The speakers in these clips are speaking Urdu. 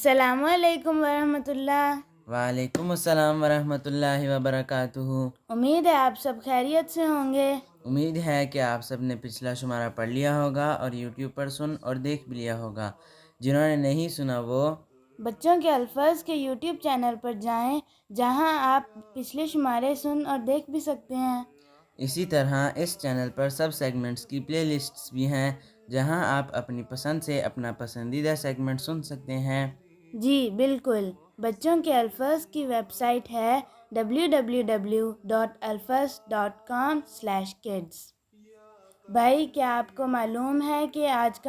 السلام علیکم ورحمۃ اللہ۔ وعلیکم السلام ورحمۃ اللہ وبرکاتہ۔ امید ہے آپ سب خیریت سے ہوں گے۔ امید ہے کہ آپ سب نے پچھلا شمارہ پڑھ لیا ہوگا اور یوٹیوب پر سن اور دیکھ بھی لیا ہوگا۔ جنہوں نے نہیں سنا وہ بچوں کے الفاظ کے یوٹیوب چینل پر جائیں، جہاں آپ پچھلے شمارے سن اور دیکھ بھی سکتے ہیں۔ اسی طرح اس چینل پر سب سیگمنٹس کی پلے لسٹس بھی ہیں، جہاں آپ اپنی پسند سے اپنا پسندیدہ سیگمنٹ سن سکتے ہیں۔ جی بالکل، بچوں کے الفاظ کی ویب سائٹ ہے www.alfaz.com/kids۔ بھائی، کیا آپ کو معلوم ہے کہ آج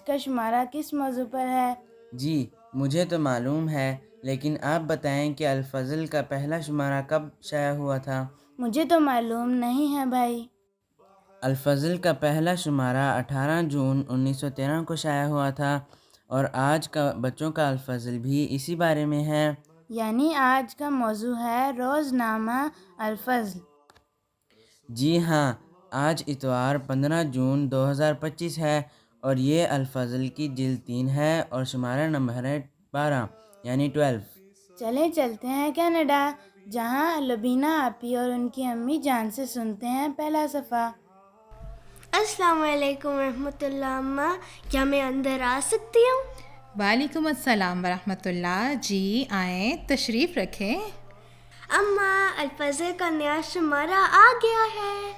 کا شمارہ کس موضوع پر ہے؟ جی مجھے تو معلوم ہے، لیکن آپ بتائیں کہ الفضل کا پہلا شمارہ کب شائع ہوا تھا؟ مجھے تو معلوم نہیں ہے بھائی۔ الفضل کا پہلا شمارہ 18 جون 1913 کو شائع ہوا تھا، اور آج کا بچوں کا الفضل بھی اسی بارے میں ہے۔ یعنی آج کا موضوع ہے روزنامہ الفضل۔ جی ہاں، آج اتوار 15 جون 2025 ہے، اور یہ الفضل کی جلد 3 ہے اور شمارہ نمبر ہے 12 یعنی 12۔ چلیں چلتے ہیں کینیڈا، جہاں لبینہ آپی اور ان کی امی جان سے سنتے ہیں پہلا صفحہ۔ السلام علیکم ورحمۃ اللہ۔ اماں، کیا میں اندر آ سکتی ہوں؟ وعلیکم السلام ورحمۃ اللہ۔ جی آئیں، تشریف رکھیں۔ اماں، الفضل کا نیا شمارہ آ گیا ہے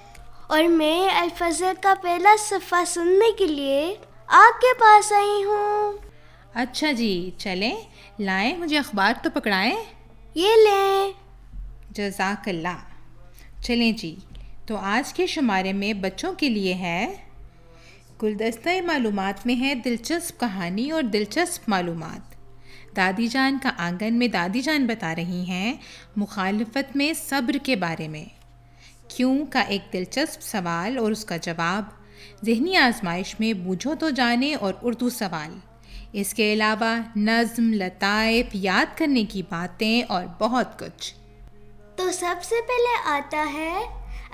اور میں الفضل کا پہلا صفحہ سننے کے لیے آپ کے پاس آئی ہوں۔ اچھا جی، چلیں لائیں، مجھے اخبار تو پکڑائیں۔ یہ لیں۔ جزاک اللہ۔ چلیں جی، تو آج کے شمارے میں بچوں کے لیے ہے گلدستہ معلومات میں ہے دلچسپ کہانی اور دلچسپ معلومات۔ دادی جان کا آنگن میں دادی جان بتا رہی ہیں مخالفت میں صبر کے بارے میں۔ کیوں کا ایک دلچسپ سوال اور اس کا جواب، ذہنی آزمائش میں بوجھو تو جانے اور اردو سوال، اس کے علاوہ نظم، لطائف، یاد کرنے کی باتیں اور بہت کچھ۔ تو سب سے پہلے آتا ہے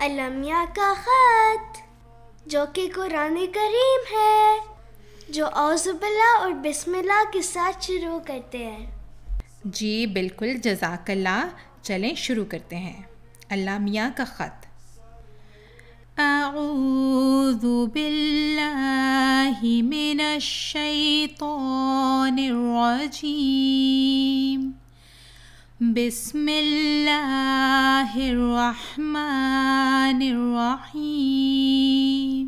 المیہ کا خط، جو کہ قرآن کریم ہے، جو اعوذ باللہ اور بسم اللہ کے ساتھ شروع کرتے ہیں۔ جی بالکل، جزاک اللہ۔ چلیں شروع کرتے ہیں۔ المیہ کا خط۔ اعوذ باللہ من الشیطان الرجیم، بسم اللہ الرحمن الرحیم،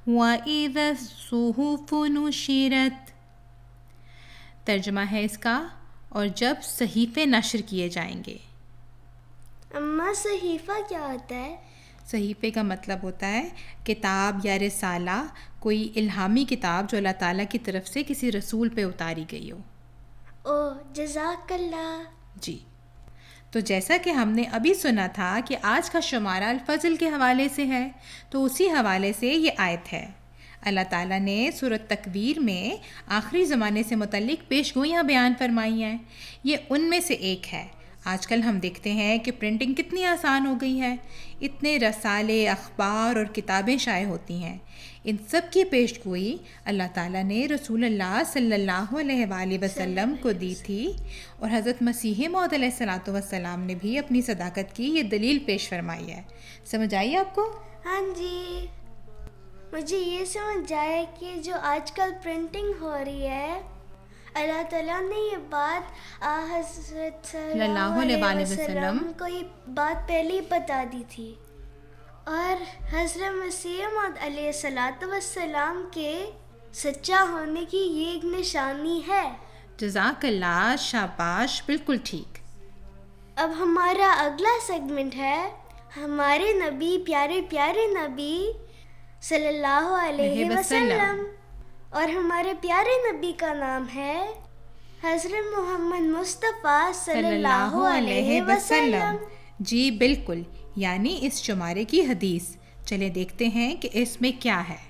وَإِذَا الصُّحُفُ نُشِرَتْ۔ ترجمہ ہے اس کا، اور جب صحیفے نشر کیے جائیں گے۔ اماں، صحیفہ کیا ہوتا ہے؟ صحیفے کا مطلب ہوتا ہے کتاب یا رسالہ، کوئی الہامی کتاب جو اللہ تعالیٰ کی طرف سے کسی رسول پہ اتاری گئی ہو۔ او، جزاک اللہ۔ جی، تو جیسا کہ ہم نے ابھی سنا تھا کہ آج کا شمارہ الفضل کے حوالے سے ہے، تو اسی حوالے سے یہ آیت ہے۔ اللہ تعالیٰ نے سورۃ تکویر میں آخری زمانے سے متعلق پیشگوئیاں بیان فرمائی ہیں، یہ ان میں سے ایک ہے۔ آج کل ہم دیکھتے ہیں کہ پرنٹنگ کتنی آسان ہو گئی ہے، اتنے رسالے، اخبار اور کتابیں شائع ہوتی ہیں۔ ان سب کی پیشگوئی اللہ تعالیٰ نے رسول اللہ صلی اللہ علیہ وآلہ وسلم کو دی تھی، اور حضرت مسیح موعود علیہ الصلوۃ والسلام نے بھی اپنی صداقت کی یہ دلیل پیش فرمائی ہے۔ سمجھ آئی آپ کو؟ ہاں جی، مجھے یہ سمجھ آیا کہ جو آج کل پرنٹنگ ہو رہی ہے، اللہ تعالیٰ نے یہ بات حضرت صلی اللہ علیہ وسلم کو یہ بات پہلے ہی بتا دی تھی، اور حضرت مسیح موعود علیہ الصلوۃ والسلام کے سچا ہونے کی یہ ایک نشانی ہے۔ جزاک اللہ، شاباش، بالکل ٹھیک۔ اب ہمارا اگلا سیگمنٹ ہے ہمارے نبی، پیارے پیارے نبی صلی اللہ علیہ وسلم، اور ہمارے پیارے نبی کا نام ہے حضرت محمد مصطفیٰ صلی اللہ علیہ وسلم۔ جی بالکل، یعنی اس شمارے کی حدیث۔ چلے دیکھتے ہیں کہ اس میں کیا ہے۔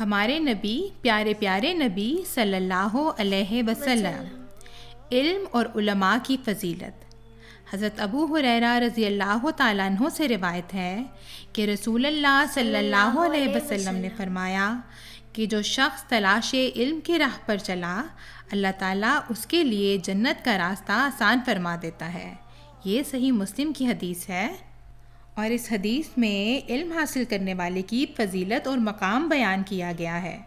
ہمارے نبی، پیارے پیارے نبی صلی اللہ علیہ وسلم، علم اور علماء کی فضیلت۔ حضرت ابو ہریرہ رضی اللہ تعالیٰ عنہ سے روایت ہے کہ رسول اللہ صلی اللہ علیہ وسلم نے فرمایا کہ جو شخص تلاش علم کی راہ پر چلا اللہ تعالیٰ اس کے لیے جنت کا راستہ آسان فرما دیتا ہے۔ یہ صحیح مسلم کی حدیث ہے، اور اس حدیث میں علم حاصل کرنے والے کی فضیلت اور مقام بیان کیا گیا ہے،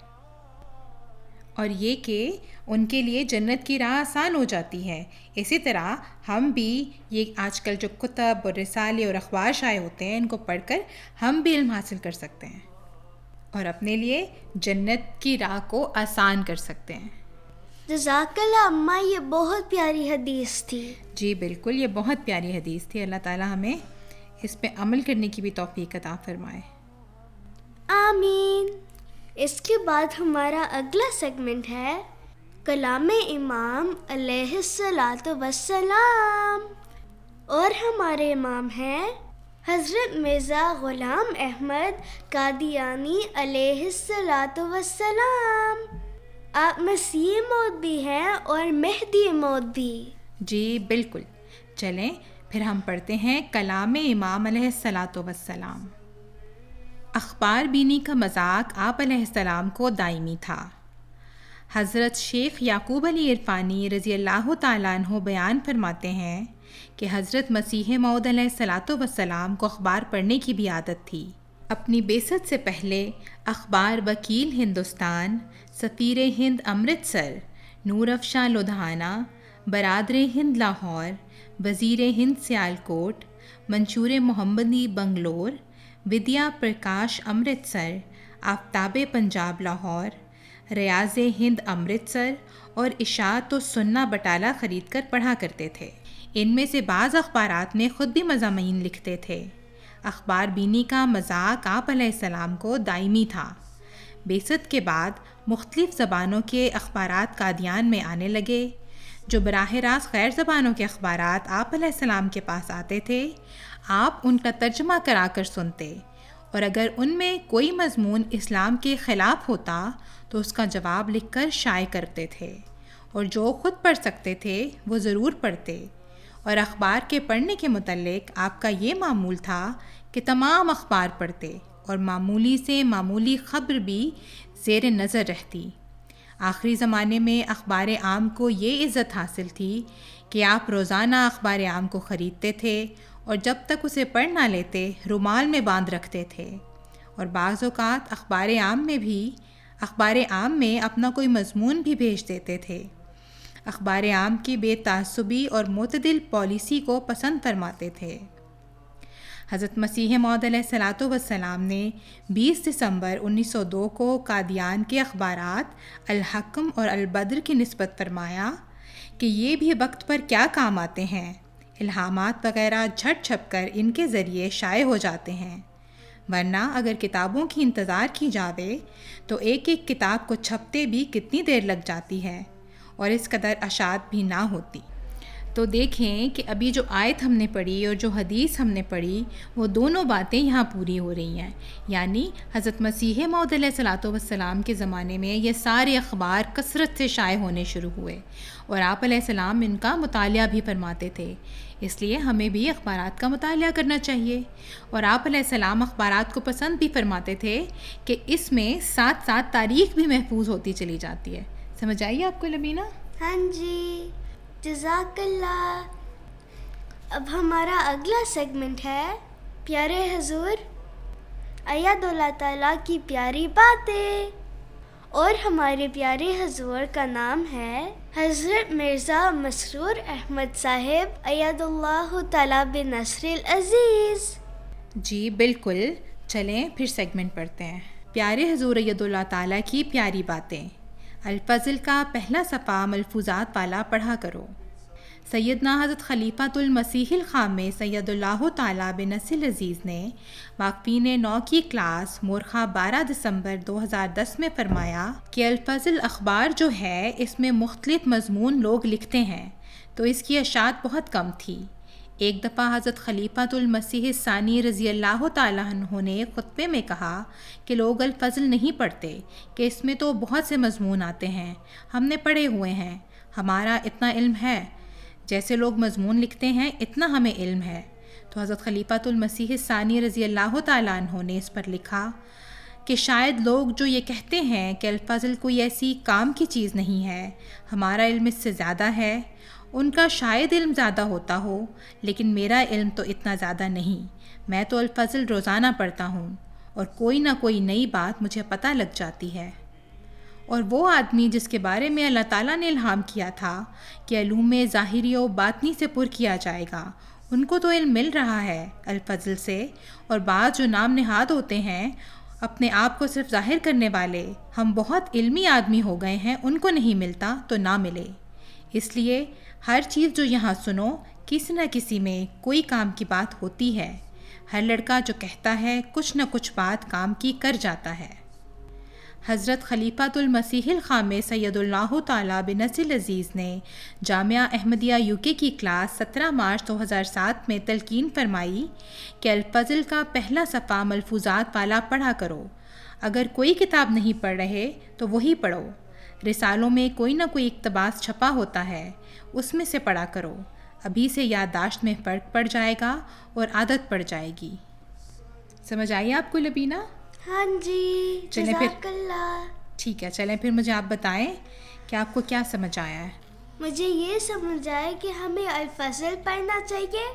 اور یہ کہ ان کے لیے جنت کی راہ آسان ہو جاتی ہے۔ اسی طرح ہم بھی یہ آج کل جو کتب اور رسالے اور اخبار شائع ہوتے ہیں ان کو پڑھ کر ہم بھی علم حاصل کر سکتے ہیں اور اپنے لیے جنت کی راہ کو آسان کر سکتے ہیں۔ جزاک اللہ اماں، یہ بہت پیاری حدیث تھی۔ جی بالکل، یہ بہت پیاری حدیث تھی۔ اللہ تعالیٰ ہمیں اس پہ عمل کرنے کی بھی توفیق عطا فرمائے۔ آمین۔ اس کے بعد ہمارا اگلا سیگمنٹ ہے کلام امام علیہ الصلاۃ والسلام، اور ہمارے امام ہیں حضرت مرزا غلام احمد قادیانی علیہ الصلاۃ والسلام۔ آپ مسیح موعود بھی ہیں اور مہدی موعود بھی۔ جی بالکل، چلیں پھر ہم پڑھتے ہیں کلام امام علیہ الصلاۃ والسلام۔ اخبار بینی کا مذاق آپ علیہ السلام کو دائمی تھا۔ حضرت شیخ یعقوب علی عرفانی رضی اللہ تعالیٰ عنہ بیان فرماتے ہیں کہ حضرت مسیح موعود علیہ الصلاۃ والسلام کو اخبار پڑھنے کی بھی عادت تھی۔ اپنی بعثت سے پہلے اخبار وکیل ہندوستان، سفیر ہند امرتسر، نور افشاں لدھیانہ، برادر ہند لاہور، وزیر ہند سیالکوٹ، منشور محمدی بنگلور، ودیا پرکاش امرتسر، آفتاب پنجاب لاہور، ریاض ہند امرتسر اور اشاعت و سنہ بٹالہ خرید کر پڑھا کرتے تھے۔ ان میں سے بعض اخبارات میں خود بھی مضامین لکھتے تھے۔ اخبار بینی کا مذاق آپ علیہ السلام کو دائمی تھا۔ بعثت کے بعد مختلف زبانوں کے اخبارات قادیان میں آنے لگے۔ جو براہ راست غیر زبانوں کے اخبارات آپ علیہ السلام کے پاس آتے تھے، آپ ان کا ترجمہ کرا کر سنتے، اور اگر ان میں کوئی مضمون اسلام کے خلاف ہوتا تو اس کا جواب لکھ کر شائع کرتے تھے، اور جو خود پڑھ سکتے تھے وہ ضرور پڑھتے۔ اور اخبار کے پڑھنے کے متعلق آپ کا یہ معمول تھا کہ تمام اخبار پڑھتے، اور معمولی سے معمولی خبر بھی زیر نظر رہتی۔ آخری زمانے میں اخبار عام کو یہ عزت حاصل تھی کہ آپ روزانہ اخبار عام کو خریدتے تھے، اور جب تک اسے پڑھ نہ لیتے رومال میں باندھ رکھتے تھے، اور بعض اوقات اخبار عام میں اپنا کوئی مضمون بھی بھیج دیتے تھے۔ اخبار عام کی بے تعصبی اور معتدل پالیسی کو پسند فرماتے تھے۔ حضرت مسیح موعود علیہ الصلاۃ والسلام نے 20 دسمبر 1902 کو قادیان کے اخبارات الحکم اور البدر کی نسبت فرمایا کہ یہ بھی وقت پر کیا کام آتے ہیں، الہامات وغیرہ جھٹ چھپ کر ان کے ذریعے شائع ہو جاتے ہیں، ورنہ اگر کتابوں کی انتظار کی جاوے تو ایک ایک کتاب کو چھپتے بھی کتنی دیر لگ جاتی ہے، اور اس قدر اشاعت بھی نہ ہوتی۔ تو دیکھیں کہ ابھی جو آیت ہم نے پڑھی اور جو حدیث ہم نے پڑھی وہ دونوں باتیں یہاں پوری ہو رہی ہیں، یعنی حضرت مسیح موعود علیہ الصلاۃ والسلام کے زمانے میں یہ سارے اخبار کثرت سے شائع ہونے شروع ہوئے، اور آپ علیہ السلام ان کا مطالعہ بھی فرماتے تھے۔ اس لیے ہمیں بھی اخبارات کا مطالعہ کرنا چاہیے، اور آپ علیہ السلام اخبارات کو پسند بھی فرماتے تھے کہ اس میں ساتھ ساتھ تاریخ بھی محفوظ ہوتی چلی جاتی ہے۔ سمجھ آئیے آپ کو لبینہ؟ ہاں جی، جزاک اللہ۔ اب ہمارا اگلا سیگمنٹ ہے پیارے حضور ایاد اللہ تعالیٰ کی پیاری باتیں، اور ہمارے پیارے حضور کا نام ہے حضرت مرزا مسرور احمد صاحب ایاد اللہ تعالیٰ بنصر العزیز۔ جی بالکل، چلیں پھر سیگمنٹ پڑھتے ہیں۔ پیارے حضور ایاد اللہ تعالیٰ کی پیاری باتیں۔ الفضل کا پہلا صفحہ ملفوظات والا پڑھا کرو۔ سیدنا حضرت خلیفۃ المسیح الخام سید اللہ تعالیٰ بنصر العزیز نے واقفین 9 کی کلاس مورخہ 12 دسمبر 2010 میں فرمایا کہ الفضل اخبار جو ہے اس میں مختلف مضمون لوگ لکھتے ہیں، تو اس کی اشاعت بہت کم تھی۔ ایک دفعہ حضرت خلیفۃ المسیح الثانی رضی اللہ تعالیٰ عنہ نے خطبے میں کہا کہ لوگ الفضل نہیں پڑھتے، کہ اس میں تو بہت سے مضمون آتے ہیں، ہم نے پڑھے ہوئے ہیں، ہمارا اتنا علم ہے، جیسے لوگ مضمون لکھتے ہیں اتنا ہمیں علم ہے۔ تو حضرت خلیفۃ المسیح الثانی رضی اللہ تعالیٰ عنہ نے اس پر لکھا کہ کہ شاید لوگ جو یہ کہتے ہیں کہ الفضل کوئی ایسی کام کی چیز نہیں ہے، ہمارا علم اس سے زیادہ ہے، ان کا شاید علم زیادہ ہوتا ہو، لیکن میرا علم تو اتنا زیادہ نہیں. میں تو الفضل روزانہ پڑھتا ہوں اور کوئی نہ کوئی نئی بات مجھے پتہ لگ جاتی ہے. اور وہ آدمی جس کے بارے میں اللہ تعالیٰ نے الہام کیا تھا کہ علوم ظاہری و باطنی سے پر کیا جائے گا، ان کو تو علم مل رہا ہے الفضل سے. اور بعض جو نام نہاد ہوتے ہیں اپنے آپ کو صرف ظاہر کرنے والے، ہم بہت علمی آدمی ہو گئے ہیں، ان کو نہیں ملتا تو نہ ملے. اس لیے ہر چیز جو یہاں سنو کسی نہ کسی میں کوئی کام کی بات ہوتی ہے. ہر لڑکا جو کہتا ہے کچھ نہ کچھ بات کام کی کر جاتا ہے. حضرت خلیفۃ المسیح الخامس سید اللہ تعالیٰ بنصر العزیز نے جامعہ احمدیہ UK کی کلاس 17 مارچ 2007 میں تلقین فرمائی کہ الفضل کا پہلا صفحہ ملفوظات والا پڑھا کرو. اگر کوئی کتاب نہیں پڑھ رہے تو وہی پڑھو. رسالوں میں کوئی نہ کوئی اقتباس چھپا ہوتا ہے، اس میں سے پڑھا کرو. ابھی سے یادداشت میں فرق پڑ جائے گا اور عادت پڑ جائے گی. سمجھ آئی آپ کو لبینہ؟ ہاں جی، چلیں جزاک اللہ. ٹھیک ہے، چلیں پھر مجھے آپ بتائیں کہ آپ کو کیا سمجھ آیا ہے. مجھے یہ سمجھ آیا کہ ہمیں الفضل پڑھنا چاہیے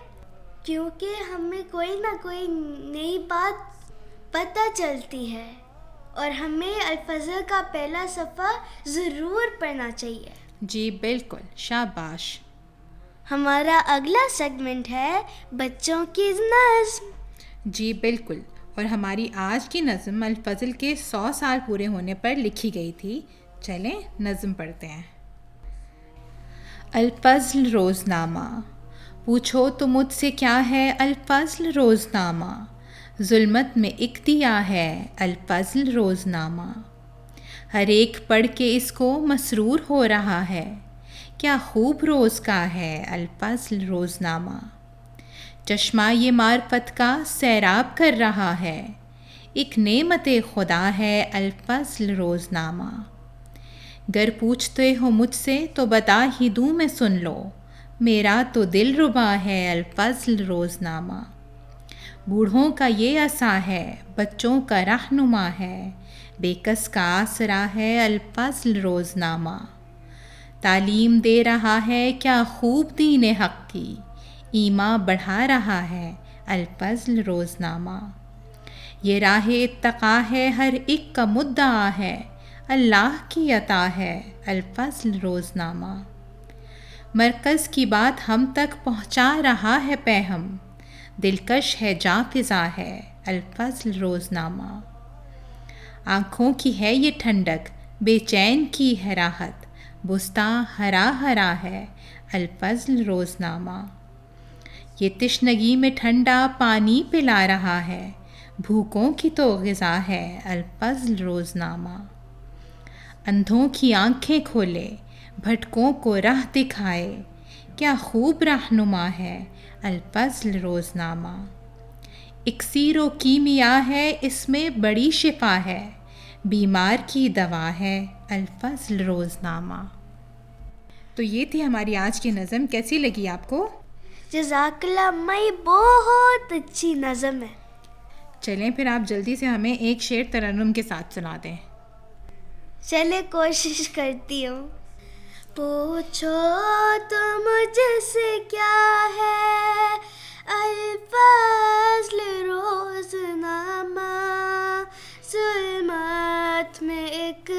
کیونکہ ہمیں کوئی نہ کوئی نئی بات پتہ چلتی ہے، اور ہمیں الفضل کا پہلا صفحہ ضرور پڑھنا چاہیے. جی بالکل، شاباش. ہمارا اگلا سیگمنٹ ہے بچوں کی نظم. جی بالکل، اور ہماری آج کی نظم الفضل کے 100 سال پورے ہونے پر لکھی گئی تھی. چلیں نظم پڑھتے ہیں. الفضل روزنامہ. پوچھو تو مجھ سے کیا ہے الفضل روزنامہ، ظلمت میں ایک دیا ہے الفضل روزنامہ. ہر ایک پڑھ کے اس کو مسرور ہو رہا ہے، کیا خوب روز کا ہے الفضل روزنامہ. چشمہ یہ معرفت کا سیراب کر رہا ہے، ایک نعمت خدا ہے الفضل روزنامہ. گر پوچھتے ہو مجھ سے تو بتا ہی دوں میں سن لو، میرا تو دل ربا ہے الفضل روزنامہ. بوڑھوں کا یہ عصا ہے، بچوں کا رہنما ہے، بے کس کا آسرا ہے الفضل روزنامہ. تعلیم دے رہا ہے کیا خوب دین حق کی، ایمان بڑھا رہا ہے الفضل روزنامہ. یہ راہ اتقا ہے، ہر ایک کا مدعا ہے، اللہ کی عطا ہے الفضل روزنامہ. مرکز کی بات ہم تک پہنچا رہا ہے پیغام، دلکش ہے جاں فضا ہے الفضل روزنامہ. آنکھوں کی ہے یہ ٹھنڈک، بے چین کی ہے راحت، بستاں ہرا ہرا ہے الفضل روزنامہ. یہ تشنگی میں ٹھنڈا پانی پلا رہا ہے، بھوکوں کی تو غذا ہے الفضل روزنامہ. اندھوں کی آنکھیں کھولے، بھٹکوں کو راہ دکھائے، کیا خوب رہنما ہے الفضل روزنامہ. اکسیر و کیمیا ہے اس میں بڑی شفا ہے، بیمار کی دوا ہے الفضل روزنامہ. تو یہ تھی ہماری آج کی نظم. کیسی لگی آپ کو؟ جزاک اللہ، میں بہت اچھی نظم ہے. چلیں پھر آپ جلدی سے ہمیں ایک شعر ترنم کے ساتھ سنا دیں. چلے کوشش کرتی ہوں. پوچھو تو مجھ سے کیا ہے الفضل روزنامہ، ظلمت میں ایک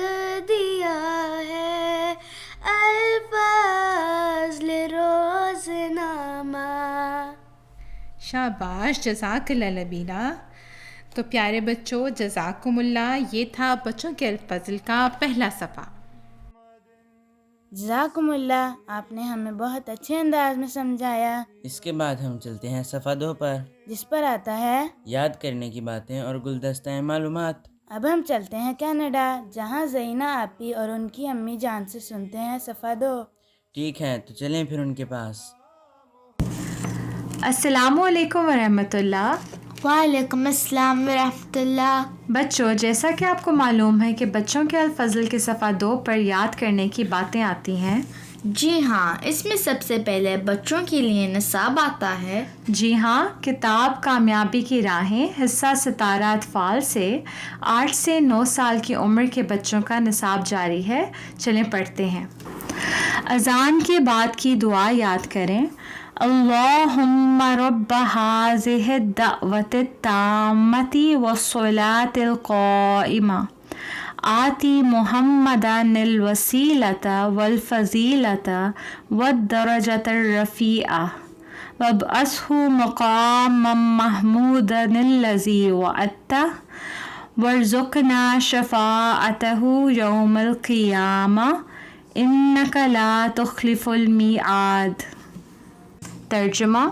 دیا ہے الفضل روزنامہ. شاباش، جزاک اللہ لبینہ. تو پیارے بچوں، جزاکم اللہ. یہ تھا بچوں کے الفضل کا پہلا صفحہ. جزاکم اللہ، آپ نے ہمیں بہت اچھے انداز میں سمجھایا. اس کے بعد ہم چلتے ہیں صفحہ 2 پر، جس پر آتا ہے یاد کرنے کی باتیں اور گلدستہ معلومات. اب ہم چلتے ہیں کینیڈا، جہاں زینہ آپی اور ان کی امی جان سے سنتے ہیں صفحہ 2. ٹھیک ہے، تو چلیں پھر ان کے پاس. السلام علیکم ورحمۃ اللہ. وعلیکم السلام ورحمۃ اللہ. بچوں، جیسا کہ آپ کو معلوم ہے کہ بچوں کے الفضل کے صفحہ 2 پر یاد کرنے کی باتیں آتی ہیں، جی ہاں، اس میں سب سے پہلے بچوں کے لیے نصاب آتا ہے۔ جی ہاں، کتاب کامیابی کی راہیں حصہ ستارہ اطفال سے 8 سے 9 سال کی عمر کے بچوں کا نصاب جاری ہے۔ چلیں پڑھتے ہیں۔ اذان کے بعد کی دعا یاد کریں۔ اللہم رب ہذہ الدعوۃ التامۃ والصلاۃ القائمہ آتی محمدًا الوسیلۃ والفضیلۃ والدرجۃ الرفیعہ وابعثہ مقاما محمودا الذی وعدتہ وارزقنا شفاعتہ یوم القیامہ انک لا تخلف المیعاد۔ ترجمہ: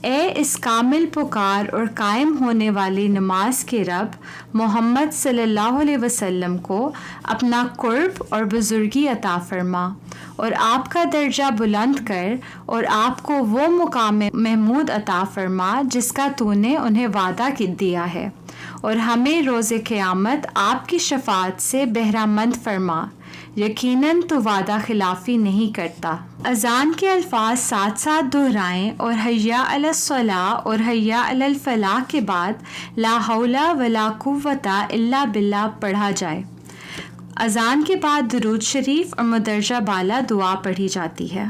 اے اس کامل پکار اور قائم ہونے والی نماز کے رب، محمد صلی اللہ علیہ وسلم کو اپنا قرب اور بزرگی عطا فرما اور آپ کا درجہ بلند کر اور آپ کو وہ مقام محمود عطا فرما جس کا تو نے انہیں وعدہ دیا ہے، اور ہمیں روز قیامت آپ کی شفاعت سے بہرہ مند فرما، یقیناً تو وعدہ خلافی نہیں کرتا۔ اذان کے الفاظ ساتھ ساتھ دہرائیں اور حیا علی الصلاۃ اور حیا علی الفلاح کے بعد لا حول ولا قوۃ الا باللہ پڑھا جائے۔ اذان کے بعد درود شریف اور مدرجہ بالا دعا پڑھی جاتی ہے۔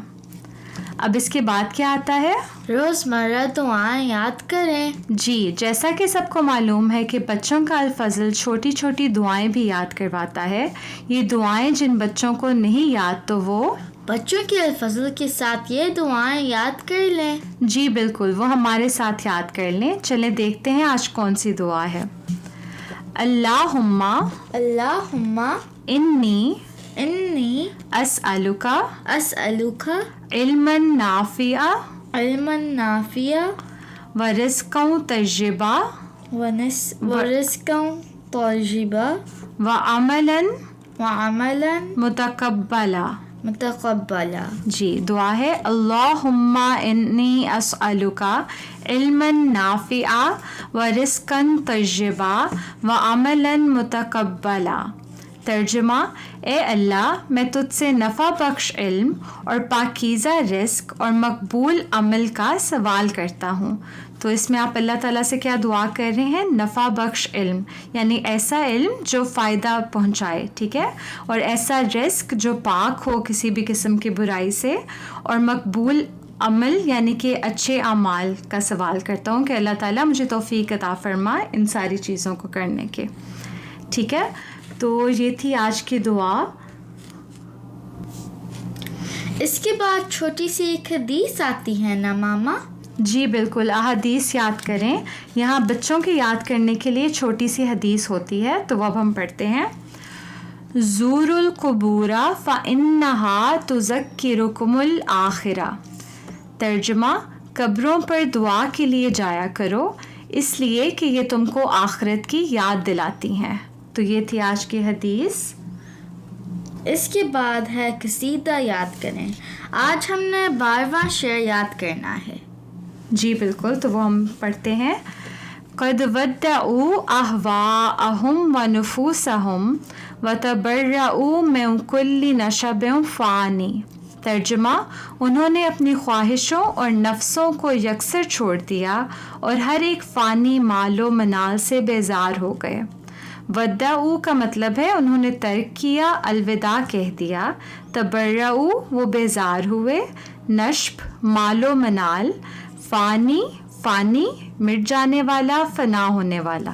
اب اس کے بعد کیا آتا ہے؟ روزمرہ دعائیں یاد کریں۔ جی، جیسا کہ سب کو معلوم ہے کہ بچوں کا الفضل چھوٹی چھوٹی دعائیں بھی یاد کرواتا ہے۔ یہ دعائیں جن بچوں کو نہیں یاد تو وہ بچوں کے الفضل کے ساتھ یہ دعائیں یاد کر لیں۔ جی بالکل، وہ ہمارے ساتھ یاد کر لیں۔ چلیں دیکھتے ہیں آج کون سی دعا ہے۔ اللہم انی اسألک علما نافعا ورزقا طیبا وعملا متقبلا۔ جی، دعا ہے اللہم انی اسألک علما نافعا ورزقا طیبا وعملا متقبلا۔ ترجمہ: اے اللہ، میں تجھ سے نفع بخش علم اور پاکیزہ رزق اور مقبول عمل کا سوال کرتا ہوں۔ تو اس میں آپ اللہ تعالیٰ سے کیا دعا کر رہے ہیں؟ نفع بخش علم، یعنی ایسا علم جو فائدہ پہنچائے، ٹھیک ہے، اور ایسا رزق جو پاک ہو کسی بھی قسم کی برائی سے، اور مقبول عمل یعنی کہ اچھے اعمال کا سوال کرتا ہوں کہ اللہ تعالیٰ مجھے توفیق عطا فرما ان ساری چیزوں کو کرنے کے۔ ٹھیک ہے، تو یہ تھی آج کی دعا۔ اس کے بعد چھوٹی سی ایک حدیث آتی ہے نا ماما؟ جی بالکل، احادیث یاد کریں۔ یہاں بچوں کے یاد کرنے کے لیے چھوٹی سی حدیث ہوتی ہے، تو اب ہم پڑھتے ہیں۔ زور القبور فإنها تذکرکم الآخرہ۔ ترجمہ: قبروں پر دعا کے لیے جایا کرو، اس لیے کہ یہ تم کو آخرت کی یاد دلاتی ہیں۔ تو یہ تھی آج کی حدیث۔ اس کے بعد ہے قصیدہ یاد کریں۔ آج ہم نے 12واں شعر یاد کرنا ہے۔ جی بالکل، تو وہ ہم پڑھتے ہیں۔ قد ودعوا اہواءہم ونفوسہم وتبرؤوا من کل نشب فانی۔ ترجمہ: انہوں نے اپنی خواہشوں اور نفسوں کو یکسر چھوڑ دیا اور ہر ایک فانی مال و منال سے بیزار ہو گئے۔ ودعوا کا مطلب ہے انہوں نے ترک کیا، الوداع کہہ دیا۔ تبرؤوا وہ بیزار ہوئے، نشب مال و منال، فانی فانی مٹ جانے والا، فنا ہونے والا۔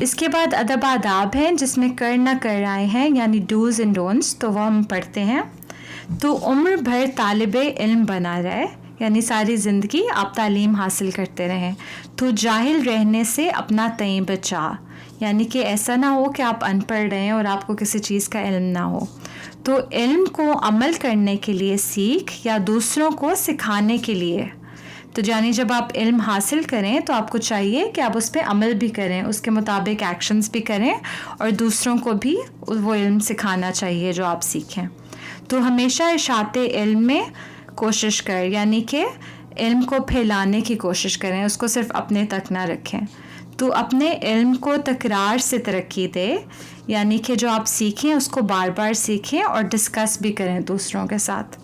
اس کے بعد ادب آداب ہیں جس میں کر نہ کر آئے ہیں، یعنی ڈوز اینڈ ڈونٹس، تو وہ ہم پڑھتے ہیں۔ تو عمر بھر طالب علم بنا رہے، یعنی ساری زندگی آپ تعلیم حاصل کرتے رہیں۔ تو جاہل رہنے سے اپنا تئیں بچا، یعنی کہ ایسا نہ ہو کہ آپ ان پڑھ رہیں اور آپ کو کسی چیز کا علم نہ ہو۔ تو علم کو عمل کرنے کے لیے سیکھ، یا دوسروں کو سکھانے کے لیے۔ تو یعنی جب آپ علم حاصل کریں تو آپ کو چاہیے کہ آپ اس پہ عمل بھی کریں، اس کے مطابق ایکشنز بھی کریں، اور دوسروں کو بھی وہ علم سکھانا چاہیے جو آپ سیکھیں۔ تو ہمیشہ اشاعت علم میں کوشش کریں، یعنی کہ علم کو پھیلانے کی کوشش کریں، اس کو صرف اپنے تک نہ رکھیں۔ تو اپنے علم کو تکرار سے ترقی دے، یعنی کہ جو آپ سیکھیں اس کو بار بار سیکھیں اور ڈسکس بھی کریں دوسروں کے ساتھ۔